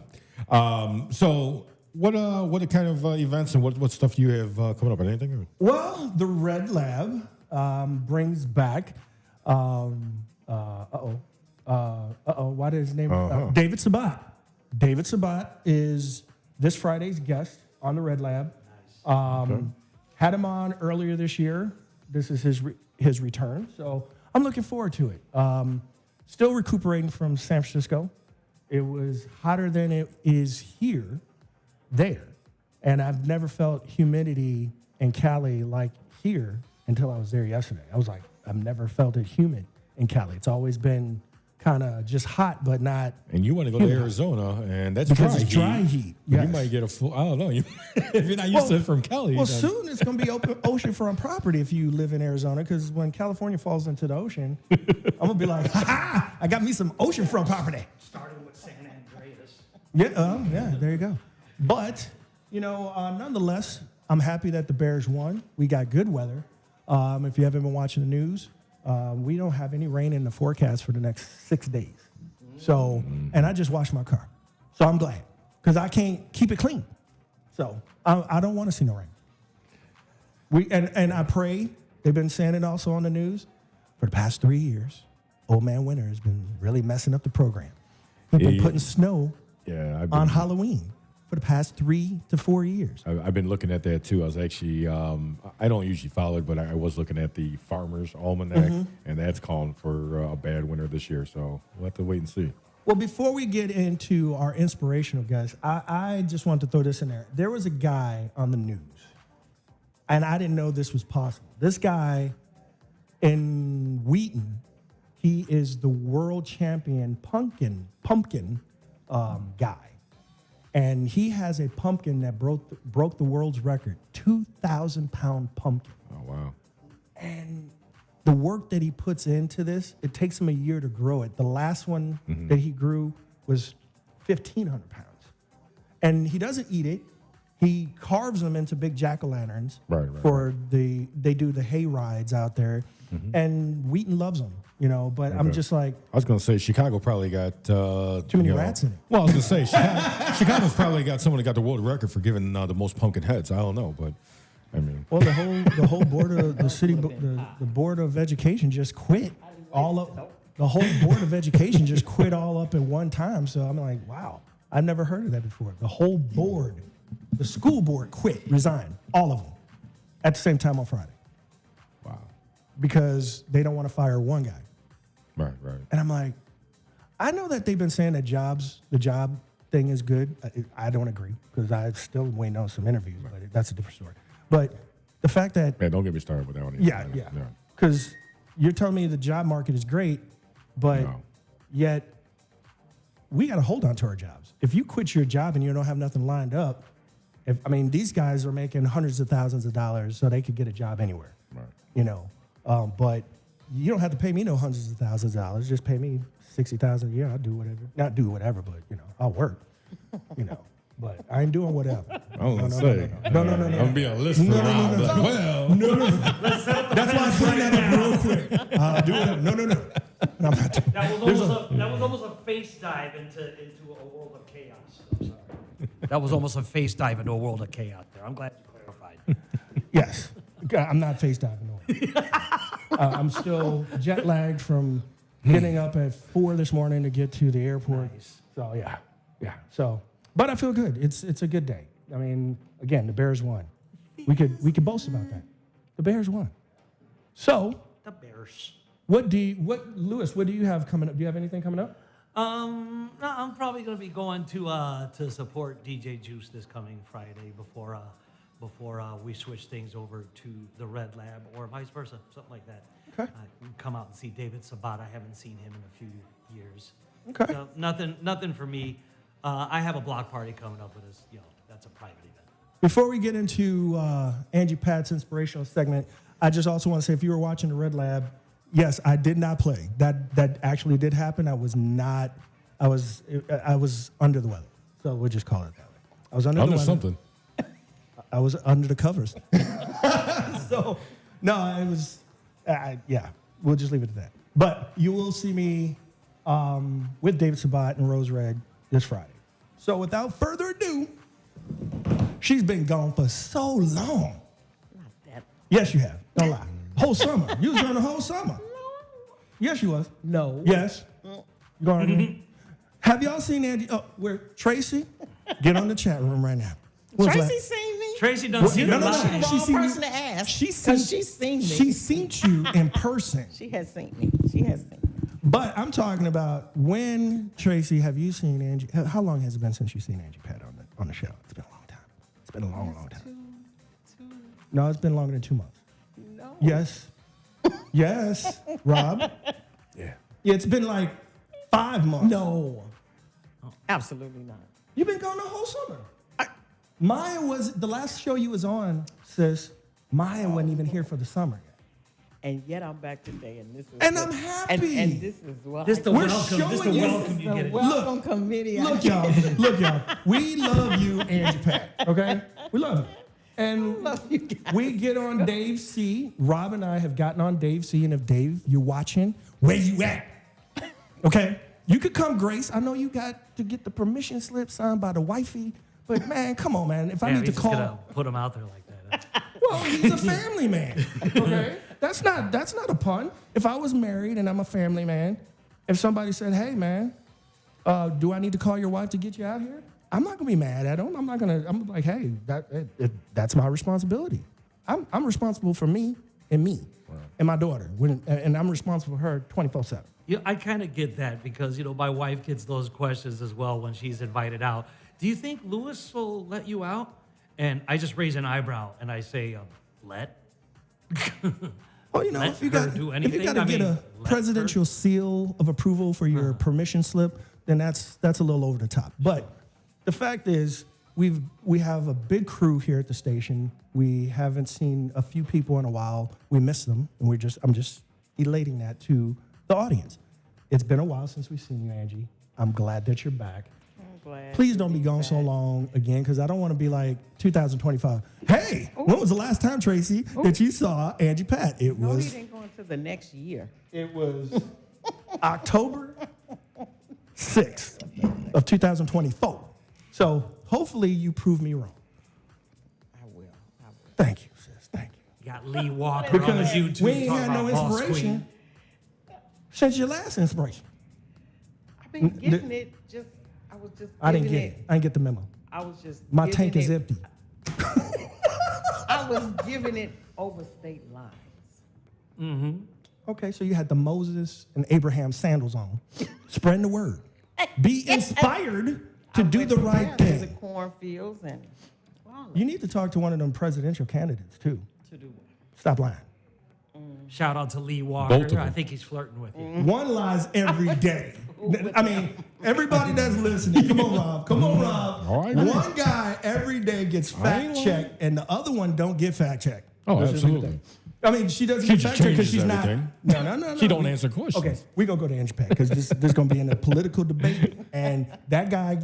So what kind of events and what stuff do you have coming up? Anything? Well, the Red Lab brings back, why did his name? David Sabat. David Sabat is this Friday's guest on the Red Lab. Had him on earlier this year. This is his return, so I'm looking forward to it. Still recuperating from San Francisco. It was hotter than it is there, and I've never felt humidity in Cali like here until I was there yesterday. I was like, I've never felt it humid in Cali. It's always been kind of just hot, but not. And you want to go to Arizona, and that's because it's dry heat. Yes. You might get a full. I don't know. If you're not used to it from Cali. Well, soon it's going to be oceanfront property if you live in Arizona. Because when California falls into the ocean, I'm going to be like, ha! I got me some oceanfront property. Starting with San Andreas. Yeah, there you go. But nonetheless, I'm happy that the Bears won. We got good weather. If you haven't been watching the news. We don't have any rain in the forecast for the next 6 days. So, and I just washed my car. So I'm glad because I can't keep it clean. So I don't want to see no rain. And I pray, they've been saying it also on the news, for the past 3 years, Old Man Winter has been really messing up the program. He's been putting snow on Halloween for the past 3 to 4 years. I've been looking at that too. I was actually, I don't usually follow it, but I was looking at the Farmer's Almanac, and that's calling for a bad winter this year. So we'll have to wait and see. Well, before we get into our inspirational guys, I just want to throw this in there. There was a guy on the news, and I didn't know this was possible. This guy in Wheaton, He is the world champion pumpkin guy. And he has a pumpkin that broke the world's record, 2,000-pound pumpkin. Oh, wow. And the work that he puts into this, it takes him a year to grow it. The last one that he grew was 1,500 pounds. And he doesn't eat it. He carves them into big jack-o'-lanterns they do the hay rides out there. And Wheaton loves them, you know, but I'm just like... I was going to say, Chicago probably got... too many rats in it. Well, I was going to say, Chicago's probably got someone that got the world record for giving the most pumpkin heads. I don't know, but I mean... Well, the whole board of the city, the Board of Education just quit. The whole Board of Education just quit all up at one time. So I'm like, wow, I've never heard of that before. The whole board, the school board quit, resigned, all of them, at the same time on Friday. Wow. Because they don't want to fire one guy. Right. And I'm like, I know that they've been saying that the job thing is good. I don't agree because I still waiting on some interviews, but that's a different story. But the fact that... Man, don't get me started with that one. Yeah. Because you're telling me the job market is great, but yet we got to hold on to our jobs. If you quit your job and you don't have nothing lined up, these guys are making hundreds of thousands of dollars so they could get a job anywhere. Right. You know, but you don't have to pay me no hundreds of thousands of dollars. Just pay me $60,000 a year. I'll do whatever. Not do whatever, but you know, I'll work. You know, but I ain't doing whatever. I was gonna say, no. I'm gonna be a list for No. well, That's why I put that up real quick. Do whatever. No. I'm not doing. That was almost a face dive into a world of chaos. I'm sorry. That was almost a face dive into a world of chaos there. I'm glad you clarified. Yes. I'm not face diving over. I'm still jet lagged from getting up at 4 this morning to get to the airport. Nice. So yeah. So, but I feel good. It's a good day. I mean, again, the Bears won. We could boast about that. The Bears won. So the Bears. Lewis? What do you have coming up? Do you have anything coming up? No, I'm probably going to be going to support DJ Juice this coming Friday before we switch things over to the Red Lab or vice versa, something like that. Okay. Come out and see David Sabat. I haven't seen him in a few years. Okay. So nothing for me. I have a block party coming up with us. You know, that's a private event. Before we get into Angie Pat's inspirational segment, I just also want to say if you were watching the Red Lab, yes, I did not play. That actually did happen. I was under the weather. So we'll just call it that way. I was under the weather. Something. I was under the covers. So, no, it was, we'll just leave it at that. But you will see me with David Sabat and Rose Red this Friday. So without further ado, she's been gone for so long. Not that. Yes, you have. Don't lie. Whole summer. You was gone the whole summer. No. Yes, you was. No. Yes. You going again? Have y'all seen Angie? Oh, where Tracy? Get on the chat room right now. Tracy seen me? Tracy done seen me. No. She seen person to ask. She's seen me. She's seen you in person. She has seen me. But I'm talking about when, Tracy, have you seen Angie? How long has it been since you've seen Angie Pat on the show? It's been a long time. It's been a long time. No, it's been longer than 2 months. No. Yes. Rob? Yeah, it's been like 5 months. No. Absolutely not. You've been gone the whole summer. Maya was, the last show you was on, sis, Maya wasn't even here for the summer yet. And yet I'm back today, and this is. And I'm happy. And this is what this the welcome. This the welcome you get. Welcome committee. Look, y'all. We love you, Angie Pat. Okay, we love you. And love you guys. We get on Dave C. Rob and I have gotten on Dave C. And if Dave, you're watching, where you at? Okay, you could come, Grace. I know you got to get the permission slip signed by the wifey, but man, come on, man. If I need to call, gonna put him out there like that. Well, he's a family man. Okay, that's not a pun. If I was married and I'm a family man, if somebody said, "Hey, man, do I need to call your wife to get you out here?" I'm not gonna be mad at him. I'm like, "Hey, that's my responsibility. I'm responsible for me and my daughter, and I'm responsible for her 24/7." Yeah, I kind of get that because my wife gets those questions as well when she's invited out. Do you think Lewis will let you out? And I just raise an eyebrow and I say, let? Oh, you know, let if you her got do if anything, you got to I get mean, a let presidential seal of approval for your permission slip, then that's a little over the top. But the fact is, we have a big crew here at the station. We haven't seen a few people in a while. We miss them, and I'm just elating that to the audience. It's been a while since we've seen you, Angie. I'm glad that you're back. I'm glad. Please don't be gone so long again, because I don't want to be like 2025. Hey, when was the last time, Tracy, that you saw Angie Pat? It No, was he didn't go into the next year. It was October 6th of 2024. So hopefully you prove me wrong. I will. Thank you, sis. Thank you. You got Lee Walker on Because YouTube. we ain't talking had no about Boss inspiration Queen. since your last inspiration. I've been getting it. I was just. I didn't giving get it. I didn't get the memo. I was just. My giving tank is it- empty. I was giving it over state lines. Mm-hmm. Okay, so you had the Moses and Abraham sandals on, spreading the word. Be inspired to do the right To the thing. cornfields and. You need to talk to one of them presidential candidates too. To do what? Stop lying. Shout out to Lee Both of Walker. them. I think he's flirting with you. One lies every day. I mean, everybody that's listening, come on, Rob. Come on, Rob. All right, One guy every day gets fact checked, and the other one don't get fact checked. Oh, Let's just leave it absolutely. there. I mean, she doesn't She get just fact checked because changes she's not. everything. No. She don't answer questions. Okay, we're going to go to Angie Pat because this going to be in a political debate, and that guy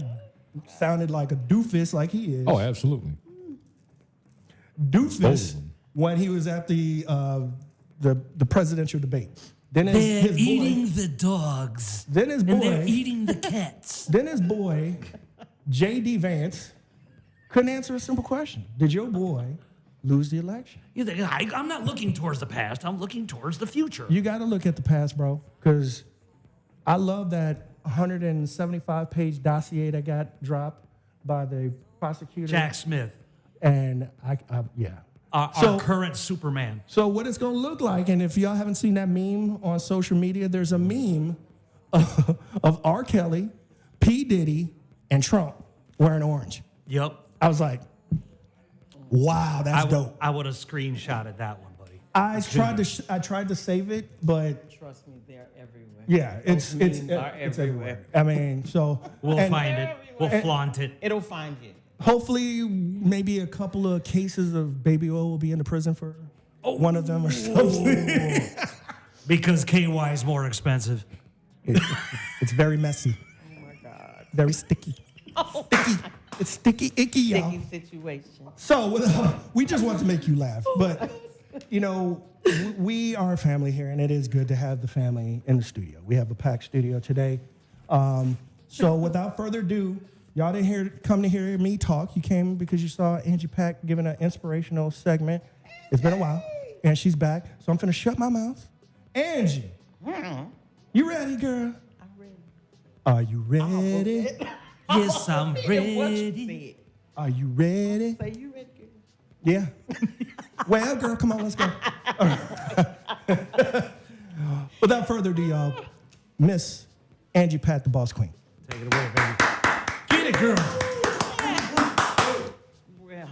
sounded like a doofus like he is. Oh, absolutely. Doofus when he was at the presidential debate. Then They're his boy, eating the dogs. Then his boy, And they're eating the cats. Then his boy, J.D. Vance, couldn't answer a simple question. Did your boy lose the election? You think, I'm not looking towards the past. I'm looking towards the future. You got to look at the past, bro, because I love that 175-page dossier that got dropped by the prosecutor. Jack Smith. And yeah. Our current Superman. So what it's going to look like, and if y'all haven't seen that meme on social media, there's a meme of R. Kelly, P. Diddy, and Trump wearing orange. Yep. I was like, wow, that's dope. I would have screenshotted that one, buddy. I tried to save it, but Trust me, they're everywhere. yeah, Those it's memes are everywhere. I mean, so We'll and- find it. We'll flaunt it. It'll find you. Hopefully, maybe a couple of cases of baby oil will be in the prison for one of them or something. Because KY is more expensive. It's very messy. Oh my God. Very sticky. Sticky. It's sticky, icky, y'all. Sticky situation. So we just want to make you laugh. But, you know, we are a family here, and it is good to have the family in the studio. We have a packed studio today. So without further ado, y'all didn't come to hear me talk. You came because you saw Angie Pat giving an inspirational segment. It's been a while, and she's back. So I'm finna shut my mouth. Angie, you ready, girl? I'm ready. Are you ready? Yes, I'm What you ready. Are you ready? Say you ready, girl. Yeah. Well, girl, come on, let's go. Without further ado, y'all, Miss Angie Pat, the Boss Queen. Take it away, baby. Get it, girl. Well,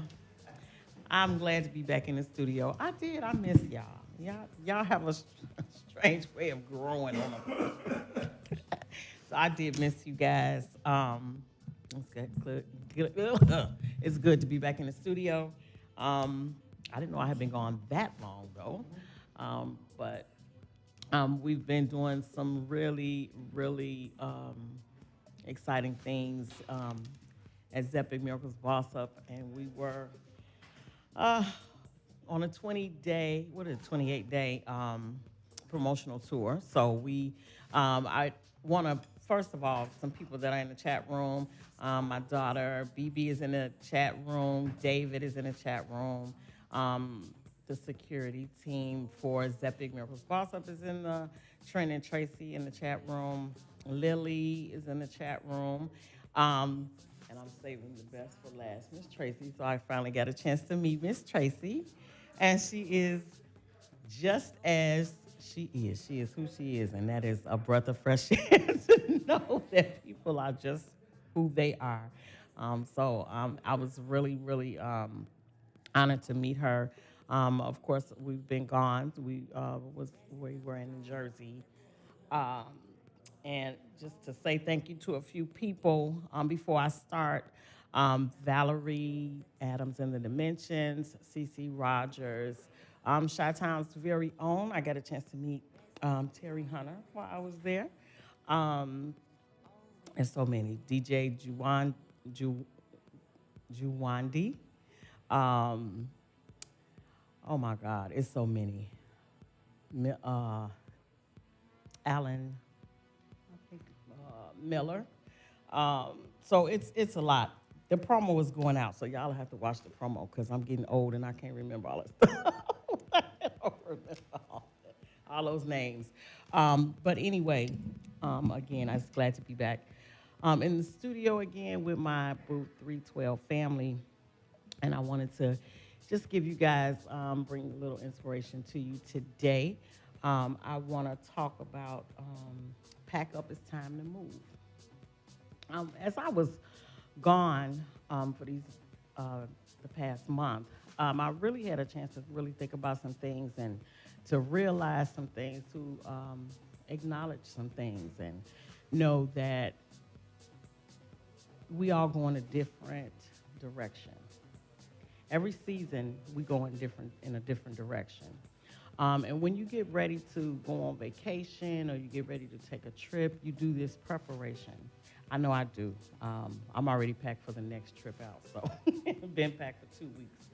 I'm glad to be back in the studio. I miss y'all. Y'all have a strange way of growing on us. So I did miss you guys. It's good to be back in the studio. I didn't know I had been gone that long, though. But we've been doing some really, really exciting things at Zepic Miracles Boss Up, and we were on a 28-day promotional tour. So I want to, first of all, some people that are in the chat room. My daughter, BB, is in the chat room. David is in the chat room. The security team for Zepic Miracles Boss Up is in the Trent and Tracy in the chat room. Lily is in the chat room. And I'm saving the best for last, Miss Tracy. So I finally got a chance to meet Miss Tracy. And she is just as she is. She is who she is. And that is a breath of fresh air to know that people are just who they are. I was really, really honored to meet her. Of course, we've been gone. We were in New Jersey. Um, and just to say thank you to a few people before I start. Valerie Adams in the Dimensions, CC Rogers, Chi-Town's very own. I got a chance to meet Terry Hunter while I was there. And so many. DJ Juwandi. Oh my God, it's so many. Alan, I think Miller. So it's a lot. The promo was going out, so y'all have to watch the promo because I'm getting old and I can't remember all that stuff. I don't remember all those names. But anyway, again, I was glad to be back in the studio again with my DaBooth312 family. And I wanted to just give you guys, bring a little inspiration to you today. I want to talk about pack up, it's time to move. As I was gone for the past month, I really had a chance to really think about some things and to realize some things, to acknowledge some things and know that we all go in a different direction. Every season, we go in a different direction. And when you get ready to go on vacation or you get ready to take a trip, you do this preparation. I know I do. I'm already packed for the next trip out, so been packed for 2 weeks.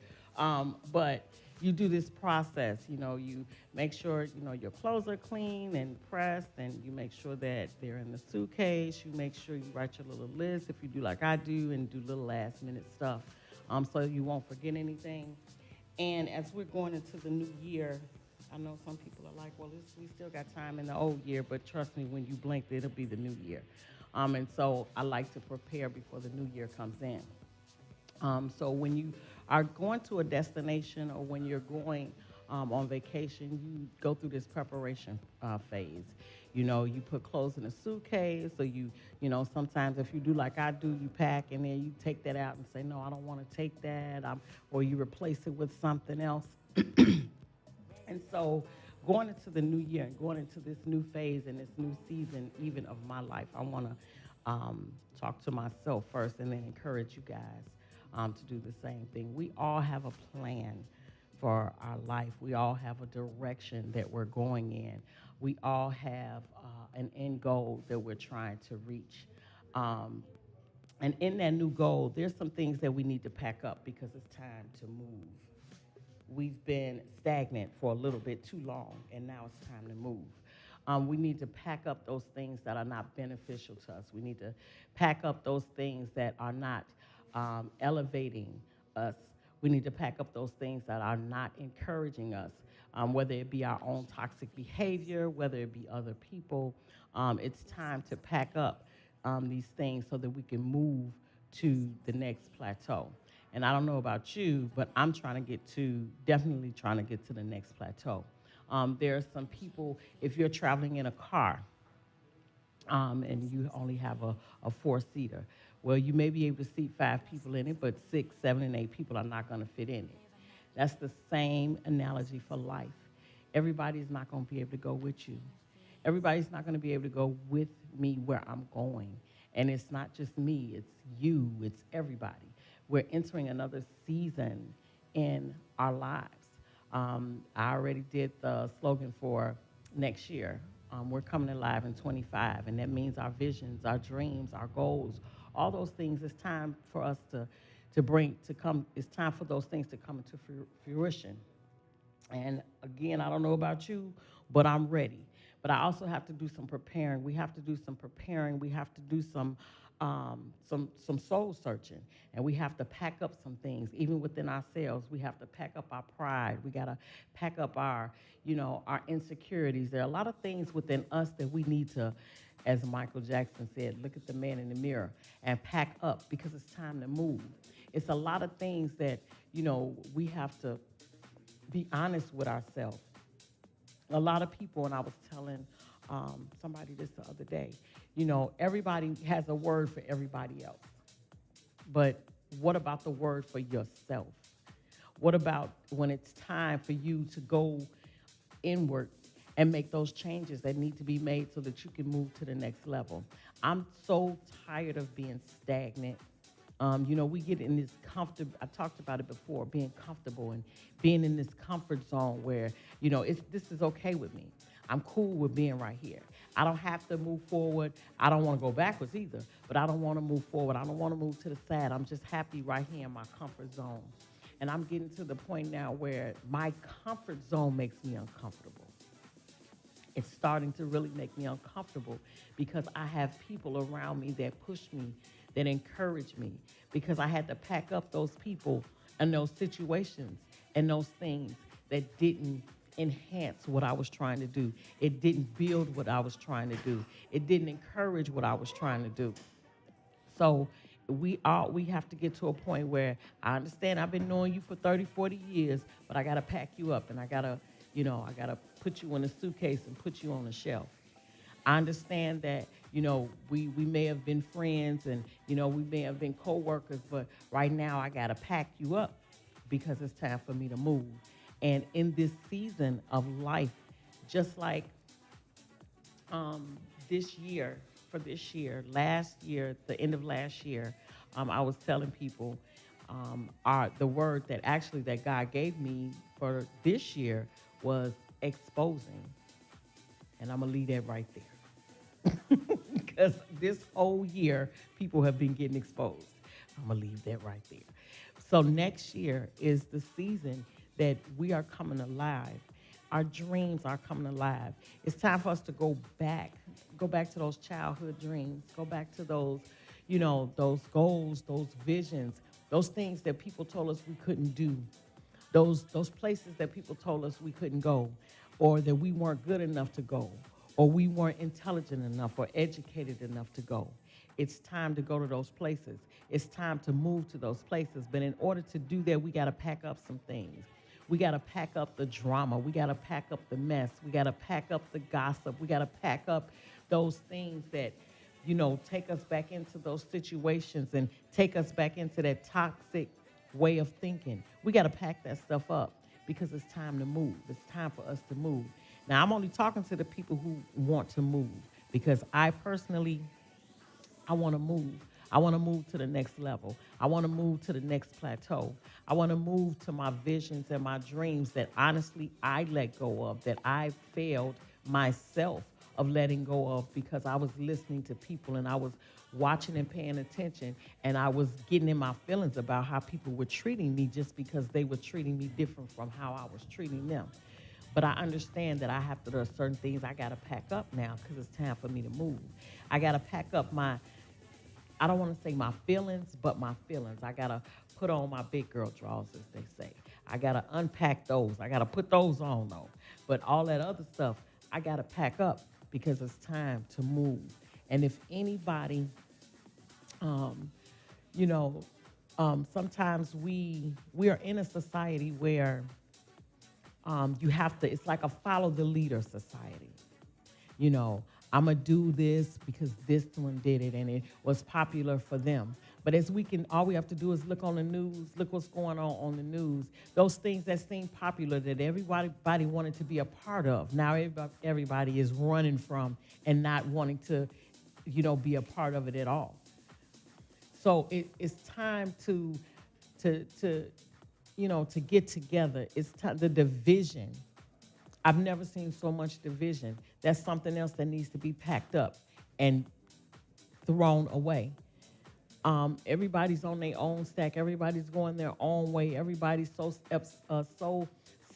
But you do this process, you make sure, your clothes are clean and pressed, and you make sure that they're in the suitcase. You make sure you write your little list if you do like I do and do little last minute stuff so you won't forget anything. And as we're going into the new year, I know some people are like, well, we still got time in the old year, but trust me, when you blink, it'll be the new year. And so I like to prepare before the new year comes in. So when you are going to a destination or when you're going on vacation, you go through this preparation phase. You put clothes in a suitcase, or sometimes if you do like I do, you pack and then you take that out and say, no, I don't want to take that, or you replace it with something else. And so going into the new year and going into this new phase and this new season even of my life, I want to talk to myself first and then encourage you guys to do the same thing. We all have a plan for our life. We all have a direction that we're going in. We all have an end goal that we're trying to reach. And in that new goal, there's some things that we need to pack up because it's time to move. We've been stagnant for a little bit too long, and now it's time to move. We need to pack up those things that are not beneficial to us. We need to pack up those things that are not elevating us. We need to pack up those things that are not encouraging us, whether it be our own toxic behavior, whether it be other people. It's time to pack up these things so that we can move to the next plateau. And I don't know about you, but I'm definitely trying to get to the next plateau. There are some people, if you're traveling in a car and you only have a four-seater, well, you may be able to seat 5 people in it, but 6, 7, and 8 people are not going to fit in it. That's the same analogy for life. Everybody's not going to be able to go with you. Everybody's not going to be able to go with me where I'm going. And it's not just me, it's you, it's everybody. We're entering another season in our lives. I already did the slogan for next year. We're coming alive in 25, and that means our visions, our dreams, our goals, all those things, it's time for us it's time for those things to come into fruition. And again, I don't know about you, but I'm ready. But I also have to do some preparing. We have to do some preparing. We have to do some soul searching, and we have to pack up some things, even within ourselves. We have to pack up our pride. We got to pack up our insecurities. There are a lot of things within us that we need to, as Michael Jackson said, look at the man in the mirror and pack up because it's time to move. It's a lot of things that, we have to be honest with ourselves. A lot of people, and I was telling somebody this the other day, everybody has a word for everybody else. But what about the word for yourself? What about when it's time for you to go inward and make those changes that need to be made so that you can move to the next level? I'm so tired of being stagnant. We get in this comfortable, I talked about it before, being comfortable and being in this comfort zone where, this is okay with me. I'm cool with being right here. I don't have to move forward. I don't want to go backwards either, but I don't want to move forward. I don't want to move to the side. I'm just happy right here in my comfort zone. And I'm getting to the point now where my comfort zone makes me uncomfortable. It's starting to really make me uncomfortable because I have people around me that push me, that encourage me, because I had to pack up those people and those situations and those things that didn't enhance what I was trying to do. It didn't build what I was trying to do. It didn't encourage what I was trying to do. So we have to get to a point where I understand I've been knowing you for 30, 40 years, but I got to pack you up and I got to put you in a suitcase and put you on a shelf. I understand that, we may have been friends and, we may have been co-workers, but right now I got to pack you up because it's time for me to move. And in this season of life, just like this year, last year, the end of last year, I was telling people the word that God gave me for this year was exposing. And I'm going to leave that right there. Because this whole year, people have been getting exposed. I'm going to leave that right there. So next year is the season that we are coming alive. Our dreams are coming alive. It's time for us to go back to those childhood dreams, go back to those, those goals, those visions, those things that people told us we couldn't do, those places that people told us we couldn't go, or that we weren't good enough to go, or we weren't intelligent enough or educated enough to go. It's time to go to those places. It's time to move to those places. But in order to do that, we got to pack up some things. We got to pack up the drama. We got to pack up the mess. We got to pack up the gossip. We got to pack up those things that, take us back into those situations and take us back into that toxic way of thinking. We got to pack that stuff up because it's time to move. It's time for us to move. Now, I'm only talking to the people who want to move because I personally, I want to move. I want to move to the next level. I want to move to the next plateau. I want to move to my visions and my dreams that honestly I let go of, that I failed myself of letting go of because I was listening to people and I was watching and paying attention and I was getting in my feelings about how people were treating me just because they were treating me different from how I was treating them. But I understand that there are certain things I got to pack up now because it's time for me to move. I got to pack up I don't want to say my feelings, but my feelings. I got to put on my big girl drawers, as they say. I got to unpack those. I got to put those on, though. But all that other stuff, I got to pack up because it's time to move. And if anybody, sometimes we are in a society where you have to, it's like a follow the leader society. I'm going to do this because this one did it and it was popular for them. But all we have to do is look on the news, look what's going on the news. Those things that seem popular that everybody wanted to be a part of, now everybody is running from and not wanting to, be a part of it at all. So it's time to get together. It's time, the division. I've never seen so much division. That's something else that needs to be packed up and thrown away. Everybody's on their own stack. Everybody's going their own way. Everybody's so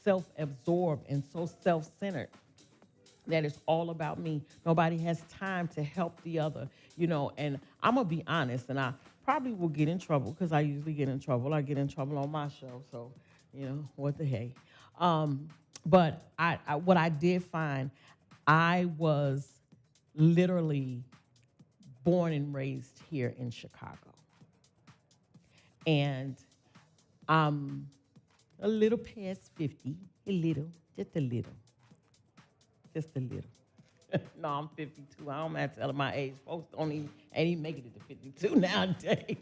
self-absorbed and so self-centered that it's all about me. Nobody has time to help the other, and I'm going to be honest, and I probably will get in trouble because I usually get in trouble. I get in trouble on my show, so, what the heck. But what I did find, I was literally born and raised here in Chicago. And I'm a little past 50, just a little. No, I'm 52. I don't mind telling my age. Folks ain't even making it to 52 nowadays.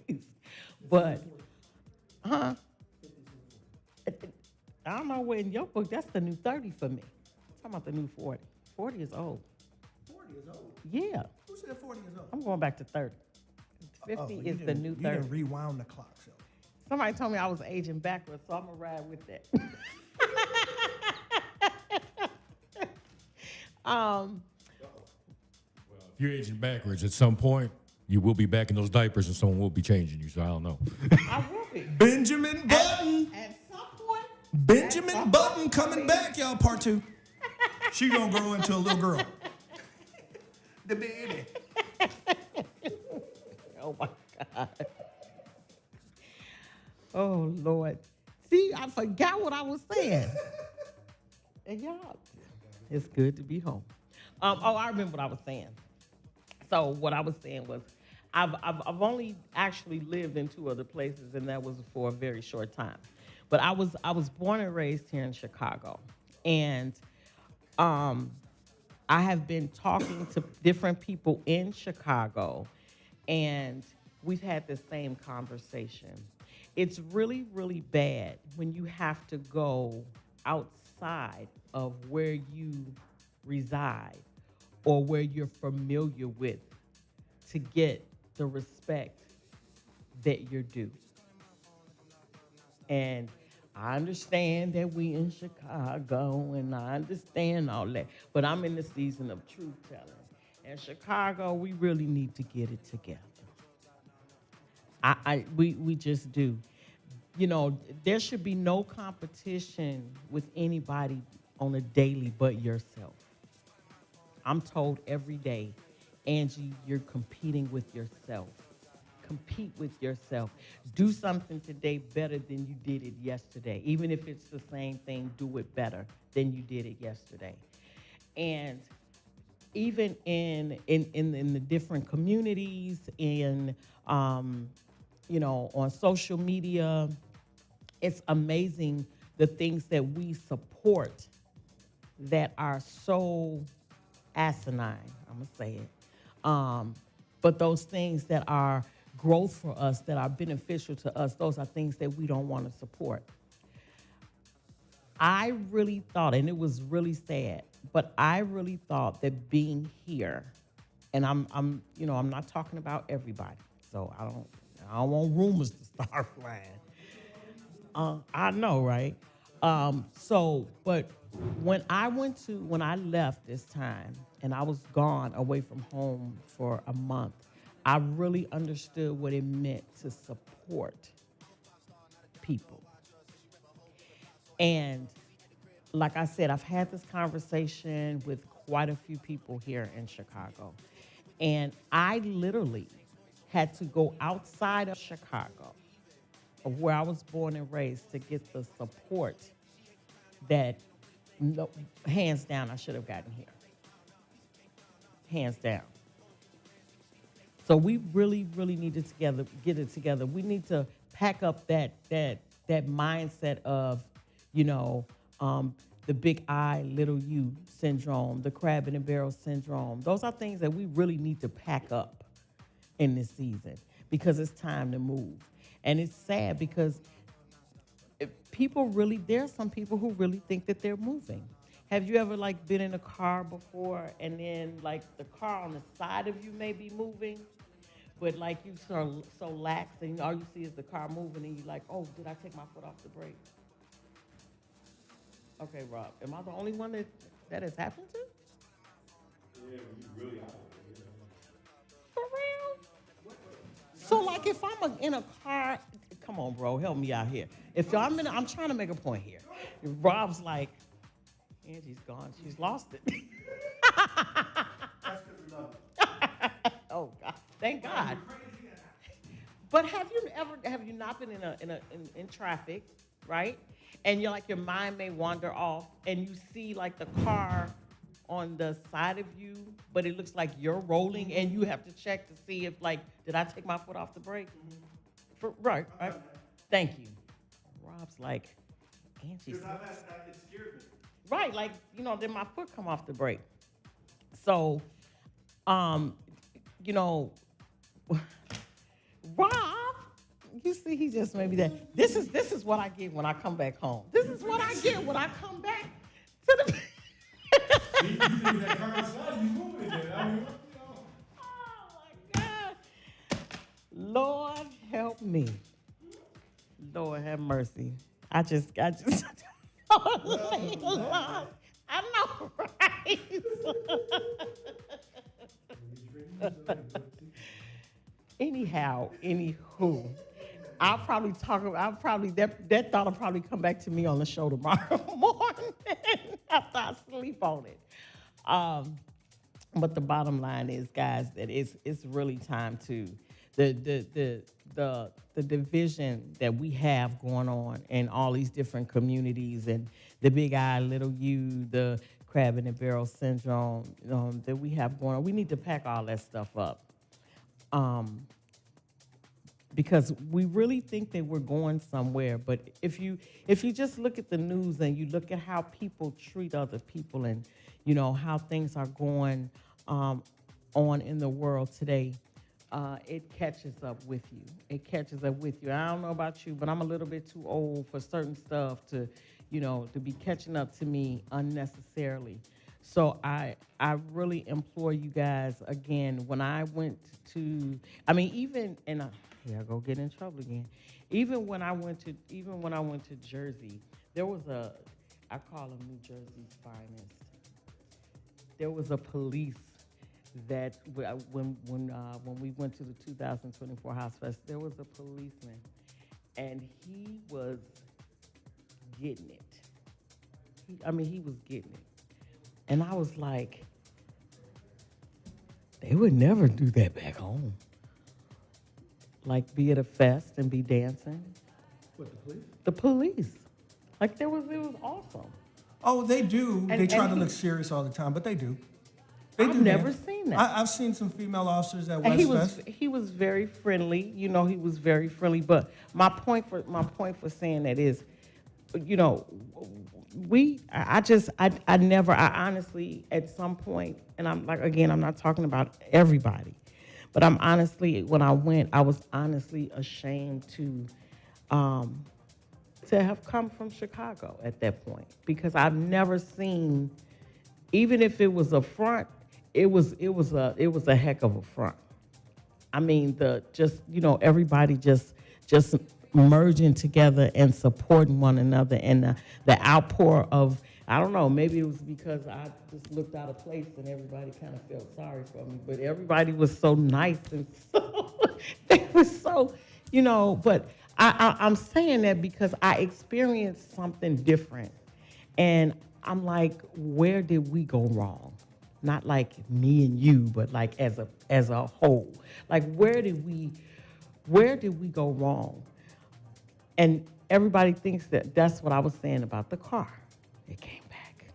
But, I don't know where in your book, that's the new 30 for me. I'm talking about the new 40. 40 is old. 40 is old? Yeah. Who said 40 is old? I'm going back to 30. 50 is the new 30. You didn't rewound the clock, so. Somebody told me I was aging backwards, so I'm going to ride with that. If you're aging backwards, at some point, you will be back in those diapers and someone will be changing you, so I don't know. I will be. Benjamin Button. At some point. Benjamin Button coming back, y'all, part 2. She gonna grow into a little girl. The baby. Oh, my God. Oh, Lord. See, I forgot what I was saying. And y'all, it's good to be home. I remember what I was saying. So what I was saying was, I've only actually lived in 2 other places, and that was for a very short time. But I was born and raised here in Chicago, and I have been talking to different people in Chicago, and we've had the same conversation. It's really, really bad when you have to go outside of where you reside or where you're familiar with to get the respect that you're due. And I understand that we in Chicago, and I understand all that, but I'm in the season of truth telling. In Chicago, we really need to get it together. We just do. You know, there should be no competition with anybody on a daily but yourself. I'm told every day, Angie, you're competing with yourself. Compete with yourself. Do something today better than you did it yesterday. Even if it's the same thing, do it better than you did it yesterday. And even in the different communities, on social media, it's amazing the things that we support that are so asinine, I'm gonna say it. But those things that are growth for us, that are beneficial to us, those are things that we don't want to support. I really thought, and it was really sad, but I really thought that being here, and I'm not talking about everybody, so I don't want rumors to start flying. I know, right? But when I left this time, and I was gone away from home for a month, I really understood what it meant to support people. And like I said, I've had this conversation with quite a few people here in Chicago. And I literally had to go outside of Chicago, of where I was born and raised, to get the support that, hands down, I should have gotten here. Hands down. So we really, really need to get it together. We need to pack up that mindset of, the big I, little U syndrome, the crab in a barrel syndrome. Those are things that we really need to pack up in this season, because it's time to move. And it's sad because there are some people who really think that they're moving. Have you ever been in a car before, and then the car on the side of you may be moving, but you so lax, and all you see is the car moving, and you're like, oh, did I take my foot off the brake? Okay, Rob, am I the only one that has happened to? Yeah, really are. For real? So if I'm in a car, come on, bro, help me out here. I'm trying to make a point here. If Rob's like, Angie's gone, she's lost it. That's because we love it. Oh God, thank God. But have you not been in traffic, right? And your mind may wander off, and you see the car on the side of you, but it looks like you're rolling, and you have to check to see if did I take my foot off the brake? Right. Thank you. Rob's like, Angie. Because it scared me. Right, then my foot come off the brake. So, Rob, You see, he just made me that. This is what I get when I come back home. This is what I get when I come back to the. Lord help me. Lord have mercy. I just. I know, right? Anyhow, anywho, I'll probably that thought will probably come back to me on the show tomorrow morning after I sleep on it. But the bottom line is, guys, that it's really time to the division that we have going on in all these different communities, and the big I, little U, the crab in the barrel syndrome that we have going on. We need to pack all that stuff up. Because we really think that we're going somewhere, but if you just look at the news and you look at how people treat other people, and how things are going on in the world today, it catches up with you. It catches up with you. I don't know about you, but I'm a little bit too old for certain stuff to be catching up to me unnecessarily. So I really implore you guys, again, when I went to, even, and here I go get in trouble again. Even when I went to Jersey, there was I call them New Jersey's finest. There was a police that when we went to the 2024 House Fest, there was a policeman, and he was getting it. He was getting it. And I was like, they would never do that back home. Like, be at a fest and be dancing. What, the police? The police. Like, it was awesome. Oh, they do. And They try to he- look serious all the time, but they do. I've do never dance. seen that. I've seen some female officers at And West Fest. he was very friendly. He was very friendly. But my point for saying that is, I honestly, at some point, and I'm like, again, I'm not talking about everybody, but I'm honestly, when I went, I was honestly ashamed to have come from Chicago at that point, because I've never seen, even if it was a front, it was a heck of a front. Everybody just merging together and supporting one another, and the outpour of, I don't know, maybe it was because I just looked out of place and everybody kind of felt sorry for me, but everybody was so nice and so, they were so, but I'm saying that because I experienced something different, and I'm like, where did we go wrong? Not like me and you, but like as a whole. Like, where did we go wrong? And everybody thinks that's what I was saying about the car. It came back.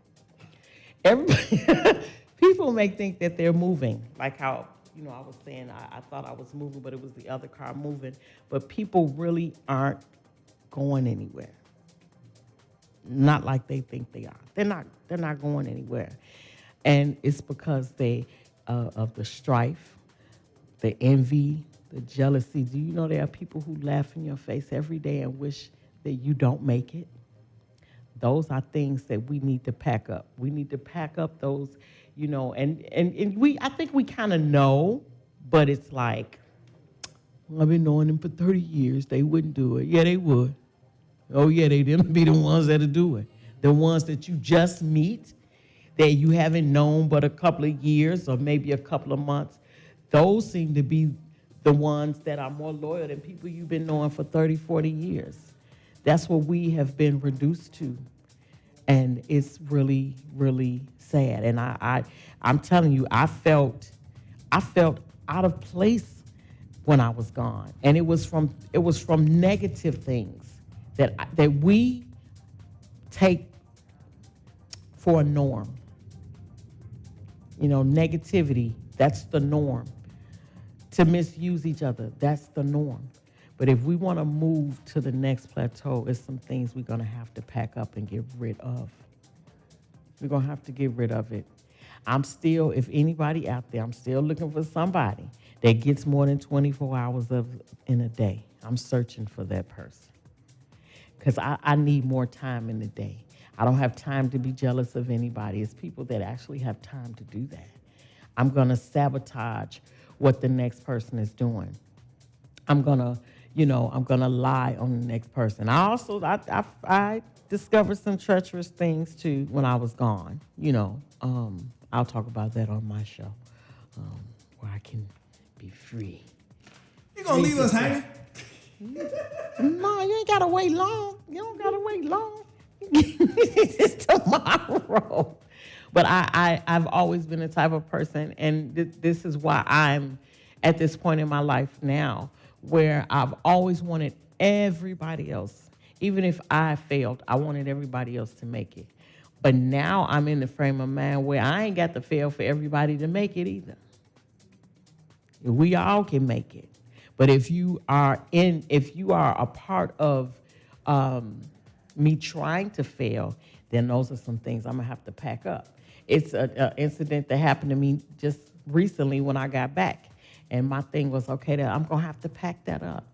Everybody, people may think that they're moving, like how, I was saying I thought I was moving, but it was the other car moving. But people really aren't going anywhere. Not like they think they are. They're not going anywhere. And it's because of the strife, the envy, the jealousy. Do you know there are people who laugh in your face every day and wish that you don't make it? Those are things that we need to pack up. We need to pack up those, and I think we kind of know, but it's like, I've been knowing them for 30 years. They wouldn't do it. Yeah, they would. Oh, yeah, they didn't be the ones that'll do it. The ones that you just meet, that you haven't known but a couple of years or maybe a couple of months, those seem to be the ones that are more loyal than people you've been knowing for 30, 40 years. That's what we have been reduced to. And it's really, really sad. And I'm telling you, I felt out of place when I was gone. And it was from negative things that we take for a norm. Negativity, that's the norm. To misuse each other, that's the norm. But if we want to move to the next plateau, it's some things we're going to have to pack up and get rid of. We're going to have to get rid of it. If anybody out there, I'm still looking for somebody that gets more than 24 hours in a day. I'm searching for that person. Because I need more time in the day. I don't have time to be jealous of anybody. It's people that actually have time to do that. I'm going to sabotage what the next person is doing. I'm going to lie on the next person. I discovered some treacherous things too when I was gone. I'll talk about that on my show, where I can be free. You gonna leave us hanging? No, you ain't gotta wait long. You don't gotta wait long. It's tomorrow. But I've always been the type of person, and this is why I'm at this point in my life now, where I've always wanted everybody else, even if I failed, I wanted everybody else to make it. But now I'm in the frame of mind where I ain't got to fail for everybody to make it either. We all can make it. But if you are a part of me trying to fail, then those are some things I'm gonna have to pack up. It's an incident that happened to me just recently when I got back. And my thing was, okay, I'm gonna have to pack that up.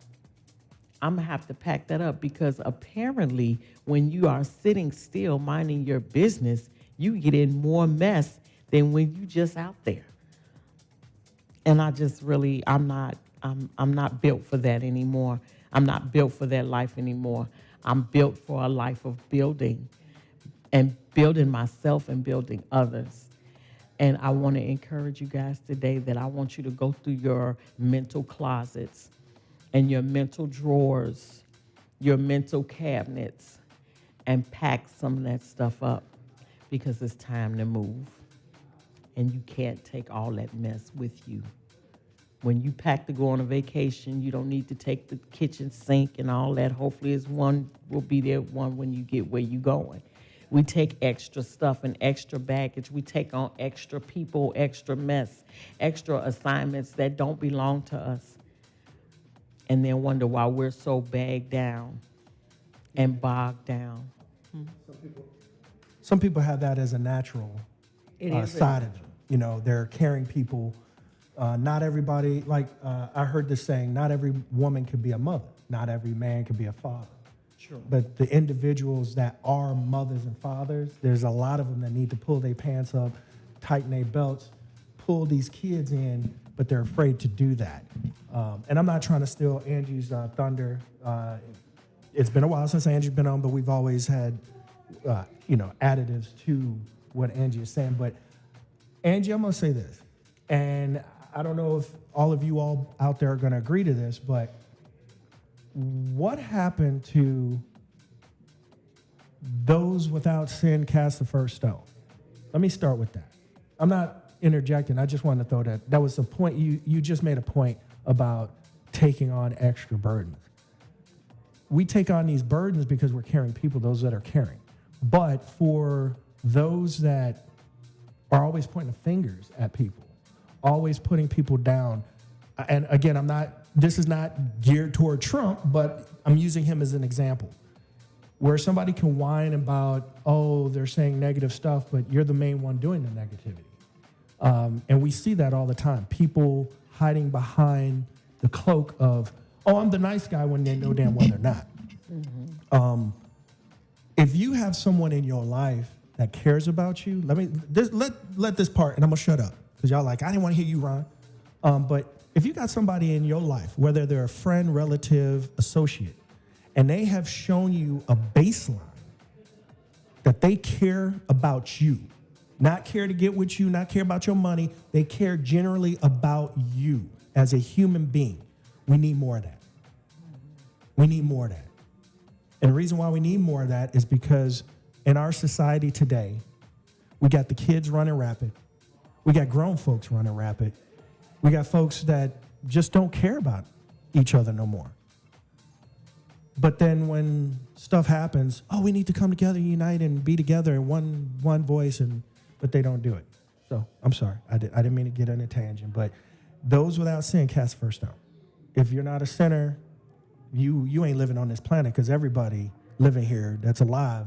I'm gonna have to pack that up because apparently when you are sitting still minding your business, you get in more mess than when you just out there. And I just really, I'm not built for that anymore. I'm not built for that life anymore. I'm built for a life of building and building myself and building others. And I want to encourage you guys today that I want you to go through your mental closets and your mental drawers, your mental cabinets, and pack some of that stuff up because it's time to move. And you can't take all that mess with you. When you pack to go on a vacation, you don't need to take the kitchen sink and all that. Hopefully it's one will be there one when you get where you're going. We take extra stuff and extra baggage. We take on extra people, extra mess, extra assignments that don't belong to us. And then wonder why we're so bagged down and bogged down. Some people have that as a natural side of them. They're caring people. Not everybody, I heard this saying, not every woman could be a mother. Not every man could be a father. Sure. But the individuals that are mothers and fathers, there's a lot of them that need to pull their pants up, tighten their belts, pull these kids in, but they're afraid to do that. And I'm not trying to steal Angie's thunder. It's been a while since Angie's been on, but we've always had, additives to what Angie is saying. But Angie, I'm gonna say this, and I don't know if all of you all out there are gonna agree to this, but what happened to those without sin cast the first stone? Let me start with that. I'm not interjecting. I just wanted to throw that. That was the point. You just made a point about taking on extra burdens. We take on these burdens because we're carrying people, those that are caring. But for those that are always pointing fingers at people, always putting people down, and again, this is not geared toward Trump, but I'm using him as an example, where somebody can whine about, they're saying negative stuff, but you're the main one doing the negativity. And we see that all the time. People hiding behind the cloak of, I'm the nice guy, when they know damn well they're not. Mm-hmm. If you have someone in your life that cares about you, let this part, and I'm gonna shut up, because y'all I didn't want to hear you, Ron. But if you got somebody in your life, whether they're a friend, relative, associate, and they have shown you a baseline that they care about you, not care to get with you, not care about your money, they care generally about you as a human being, we need more of that. We need more of that. And the reason why we need more of that is because in our society today, we got the kids running rapid. We got grown folks running rapid. We got folks that just don't care about each other no more. But then when stuff happens, we need to come together, unite, and be together in one voice, but they don't do it. So I'm sorry, I didn't mean to get on a tangent, but those without sin cast first stone. If you're not a sinner, you ain't living on this planet, because everybody living here that's alive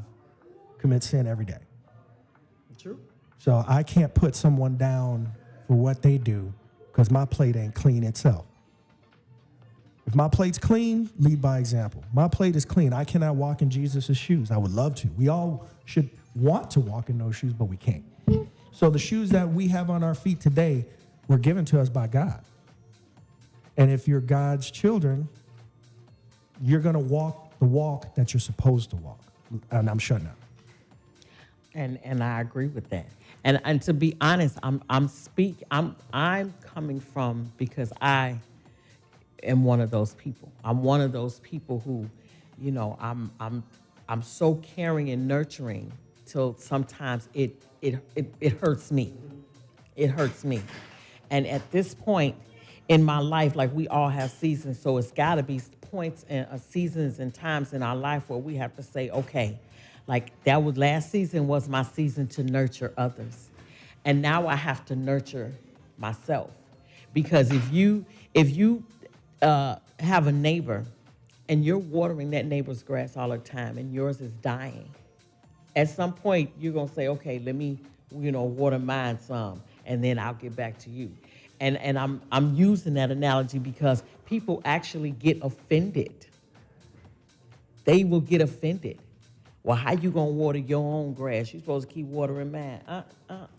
commits sin every day. True. So I can't put someone down for what they do, because my plate ain't clean itself. If my plate's clean, lead by example. My plate is clean. I cannot walk in Jesus' shoes. I would love to. We all should want to walk in those shoes, but we can't. So the shoes that we have on our feet today were given to us by God. And if you're God's children, you're going to walk the walk that you're supposed to walk. And I'm shutting up. And I agree with that. And to be honest, I'm coming from, because I am one of those people. I'm one of those people who, you know, I'm so caring and nurturing till sometimes it hurts me. It hurts me. And at this point in my life, like, we all have seasons, so it's got to be points and seasons and times in our life where we have to say, okay, like, that was last season was my season to nurture others. And now I have to nurture myself. Because if you have a neighbor and you're watering that neighbor's grass all the time and yours is dying, at some point you're going to say, okay, let me, water mine some, and then I'll get back to you. And I'm using that analogy because people actually get offended. They will get offended. Well, how you gonna water your own grass? You're supposed to keep watering mine. And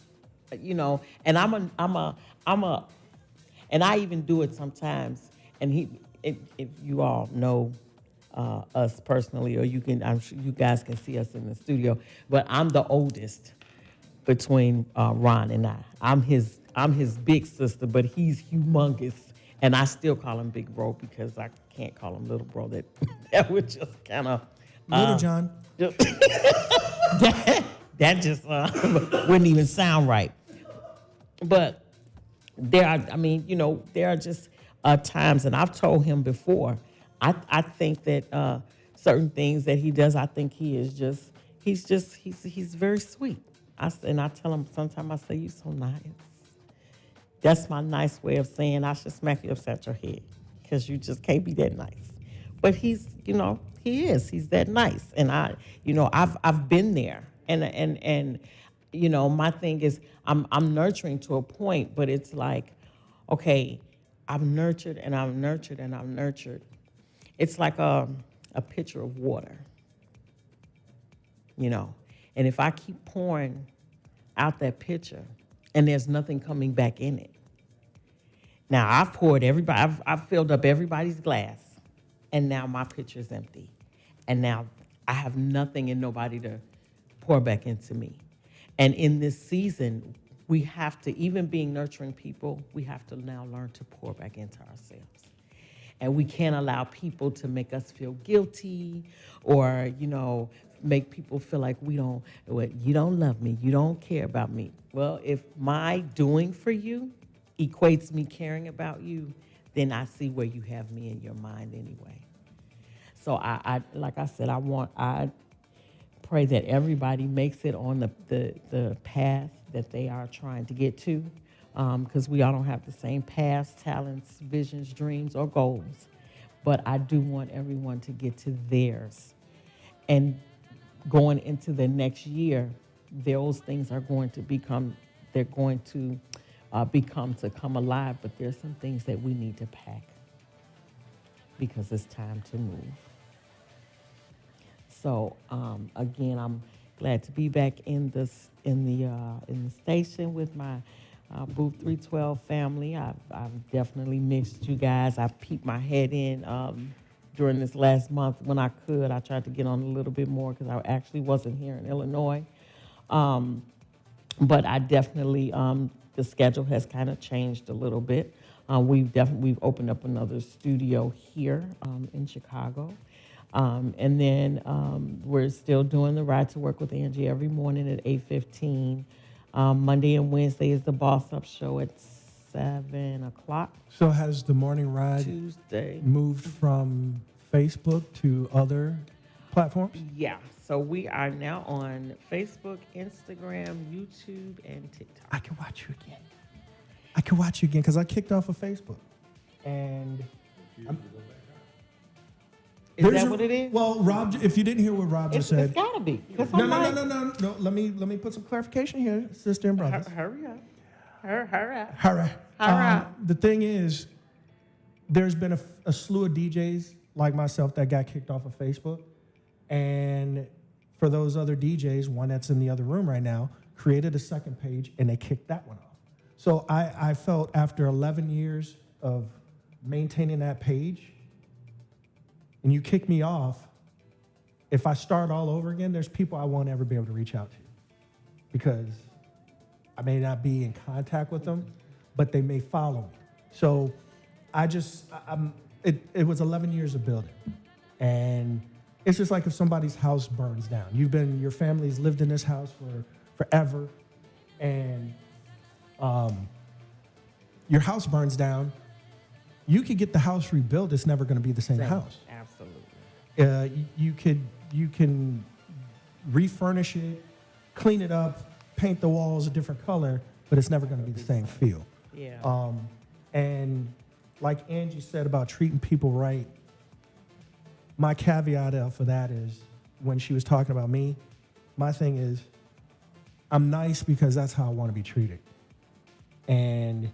and I even do it sometimes. And if you all know us personally, or I'm sure you guys can see us in the studio, but I'm the oldest between Ron and I. I'm his big sister, but he's humongous, and I still call him Big Bro because I can't call him Little Bro. That would just kind of Little John. that just wouldn't even sound right. But there are just times, and I've told him before, I think that certain things that he does, I think he's very sweet. I tell him sometimes, I say, "You so nice." That's my nice way of saying I should smack you upside your head because you just can't be that nice. But he's that nice. And I've been there. And my thing is I'm nurturing to a point, but it's like, okay, I've nurtured and I've nurtured and I've nurtured. It's like a pitcher of water, and if I keep pouring out that pitcher and there's nothing coming back in it. Now I've filled up everybody's glass, and now my pitcher's empty. And now I have nothing and nobody to pour back into me. And in this season, we have to, even being nurturing people, we have to now learn to pour back into ourselves. And we can't allow people to make us feel guilty or, make people feel like you don't love me, you don't care about me. Well, if my doing for you equates me caring about you, then I see where you have me in your mind anyway. So I like I said, I pray that everybody makes it on the path that they are trying to get to, because we all don't have the same paths, talents, visions, dreams, or goals. But I do want everyone to get to theirs. And going into the next year, those things are going to come alive, but there's some things that we need to pack because it's time to move. So again, I'm glad to be back in the station with my DaBooth312 family. I've definitely missed you guys. I peeped my head in during this last month when I could. I tried to get on a little bit more because I actually wasn't here in Illinois. But I definitely, the schedule has kind of changed a little bit. We've opened up another studio here in Chicago. And then we're still doing the Ride to Work with Angie every morning at 8:15. Monday and Wednesday is the Boss Up Show at 7 o'clock. So has the morning ride Tuesday moved from Facebook to other platforms? Yeah. So we are now on Facebook, Instagram, YouTube, and TikTok. I can watch you again because I kicked off of Facebook. And is that what it is? Well, Rob, if you didn't hear what Rob just said. It's got to be. No. Let me put some clarification here, sister and brothers. Hurry up. The thing is, there's been a slew of DJs like myself that got kicked off of Facebook. And for those other DJs, one that's in the other room right now, created a second page and they kicked that one off. So I felt after 11 years of maintaining that page, and you kick me off, if I start all over again, there's people I won't ever be able to reach out to because I may not be in contact with them, but they may follow me. So it was 11 years of building. And it's just like if somebody's house burns down. Your family's lived in this house for forever, and your house burns down. You could get the house rebuilt. It's never going to be the same house. Absolutely. You can refurnish it, clean it up, paint the walls a different color, but it's never going to be the same feel. Yeah. And like Angie said about treating people right, my caveat for that is when she was talking about me, my thing is I'm nice because that's how I want to be treated. And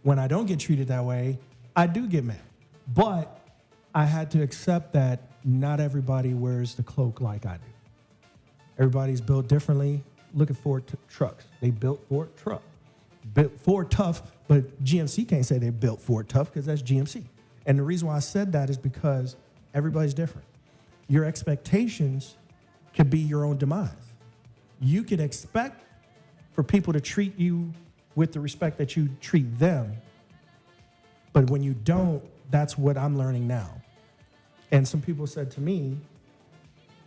when I don't get treated that way, I do get mad. But I had to accept that not everybody wears the cloak like I do. Everybody's built differently. Look at Ford trucks. They built Ford truck. Built Ford tough, but GMC can't say they built Ford tough because that's GMC. And the reason why I said that is because everybody's different. Your expectations could be your own demise. You could expect for people to treat you with the respect that you treat them, but when you don't, that's what I'm learning now. And some people said to me,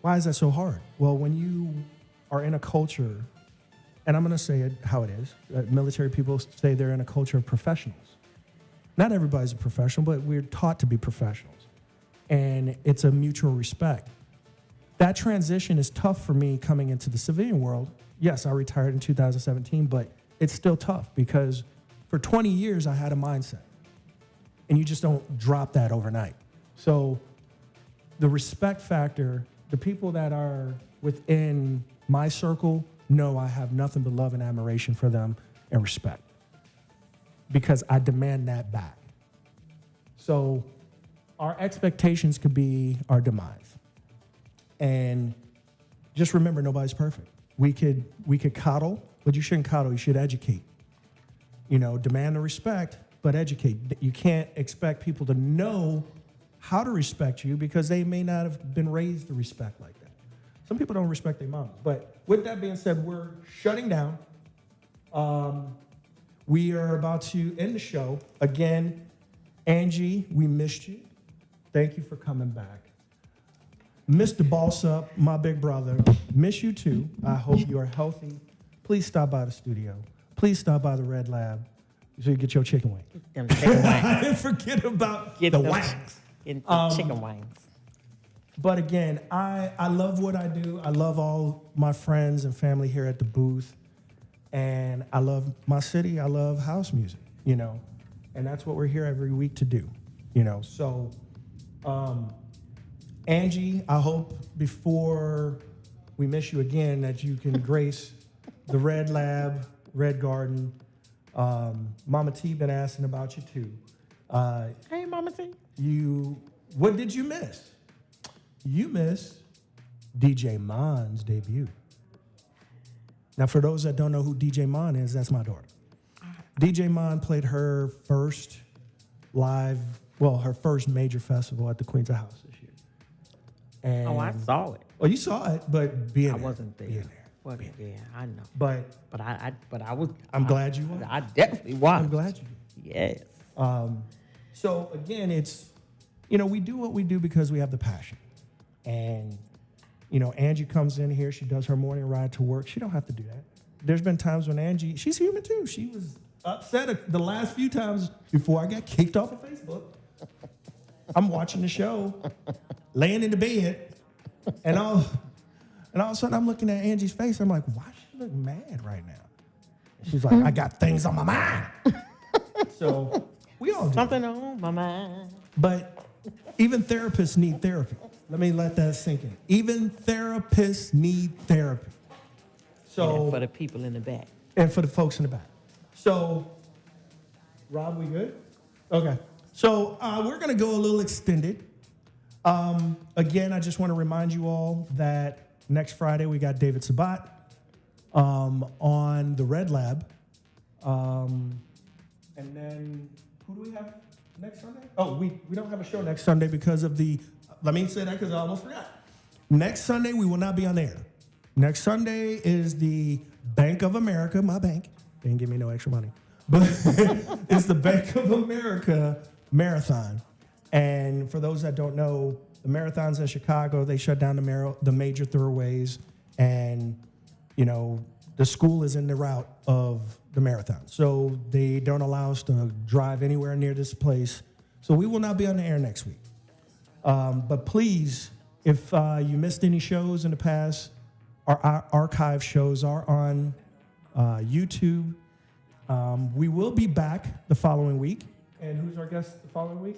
why is that so hard? Well, when you are in a culture, and I'm going to say it how it is, military people say they're in a culture of professionals. Not everybody's a professional, but we're taught to be professionals. And it's a mutual respect. That transition is tough for me coming into the civilian world. Yes, I retired in 2017, but it's still tough because for 20 years I had a mindset. And you just don't drop that overnight. So the respect factor, the people that are within my circle know I have nothing but love and admiration for them and respect because I demand that back. So our expectations could be our demise. And just remember, nobody's perfect. We could coddle, but you shouldn't coddle, you should educate. Demand the respect, but educate. You can't expect people to know how to respect you because they may not have been raised to respect like that. Some people don't respect their mom. But with that being said, we're shutting down. We are about to end the show. Again, Angie, we missed you. Thank you for coming back. Mr. Boss Up, my big brother, miss you too. I hope you are healthy. Please stop by the studio. Please stop by the Red Lab so you get your chicken wings. Them chicken wings. I didn't forget about the wings. Get the chicken wings. But again, I love what I do. I love all my friends and family here at the booth. And I love my city. I love house music, and that's what we're here every week to do, So, Angie, I hope before we miss you again that you can grace the Red Lab, Red Garden. Mama T been asking about you too. Hey, Mama T. What did you miss? You missed DJ Mes' debut. Now, for those that don't know who DJ Mes is, that's my daughter. DJ Mes played her first her first major festival at the Queens of House this year. And I saw it. Well, you saw it, but being I there. wasn't there. Being there. Well, yeah, I know. But I was. I'm glad you were. I definitely was. I'm glad you were. Yes. So again, it's we do what we do because we have the passion. And Angie comes in here, she does her morning ride to work. She don't have to do that. There's been times when Angie, she's human too. She was upset the last few times before I got kicked off of Facebook. I'm watching the show, laying in the bed, and all of a sudden I'm looking at Angie's face. I'm like, why does she look mad right now? And she's like, I got things on my mind. So we all do. Something on my mind. But even therapists need therapy. Let that sink in. Even therapists need therapy. So and for the people in the back. And for the folks in the back. So, Rob, we good? Okay. So we're going to go a little extended. Again, I just want to remind you all that next Friday we got David Sabat on the Red Lab. And then who do we have next Sunday? Oh, we don't have a show next Sunday because of the, let me say that because I almost forgot. Next Sunday, we will not be on air. Next Sunday is the Bank of America, my bank. They didn't give me no extra money. But it's the Bank of America Marathon. And for those that don't know, the marathons in Chicago, they shut down the major thoroughways. And, you know, the school is in the route of the marathon. So they don't allow us to drive anywhere near this place. So we will not be on the air next week. But please, if you missed any shows in the past, our archive shows are on YouTube. We will be back the following week. And who's our guest the following week?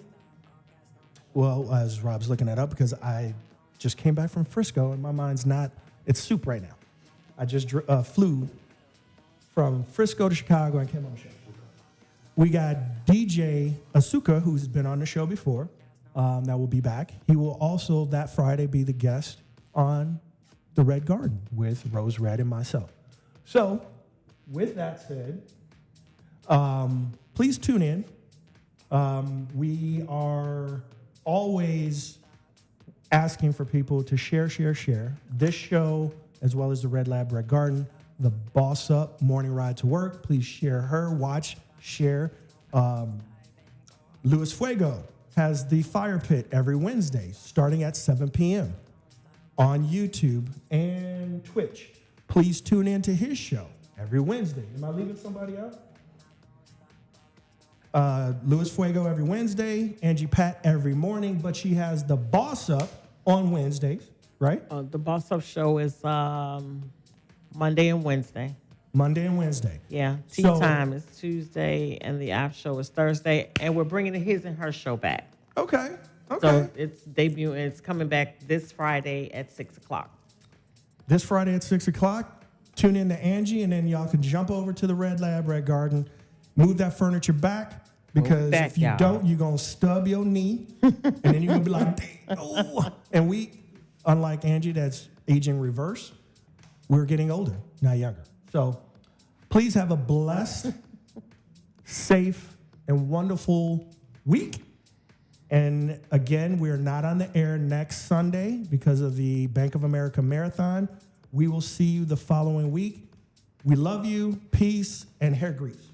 Well, as Rob's looking that up, because I just came back from Frisco and my mind's not, it's soup right now. I just flew from Frisco to Chicago and came on the show. We got DJ Asuka, who's been on the show before, that will be back. He will also, that Friday, be the guest on the Red Garden with Rose Red and myself. So, with that said, please tune in. We are always asking for people to share this show, as well as the Red Lab, Red Garden, the Boss Up Morning Ride to Work. Please share her, watch, share. Luis Fuego has the Fire Pit every Wednesday, starting at 7 p.m. on YouTube and Twitch. Please tune in to his show every Wednesday. Am I leaving somebody out? Luis Fuego every Wednesday, Angie Pat every morning, but she has the Boss Up on Wednesdays, right? The Boss Up show is Monday and Wednesday. Monday and Wednesday. Yeah, tea time is Tuesday, and the after show is Thursday, and we're bringing his and her show back. Okay. So it's debuting. It's coming back this Friday at 6 o'clock. This Friday at 6 o'clock. Tune in to Angie, and then y'all can jump over to the Red Lab, Red Garden. Move that furniture back, because if you don't, you're going to stub your knee, and then you're going to be like, oh. And we, unlike Angie, that's aging reverse, we're getting older, not younger. So please have a blessed, safe, and wonderful week. And again, we're not on the air next Sunday because of the Bank of America Marathon. We will see you the following week. We love you. Peace and hair grease.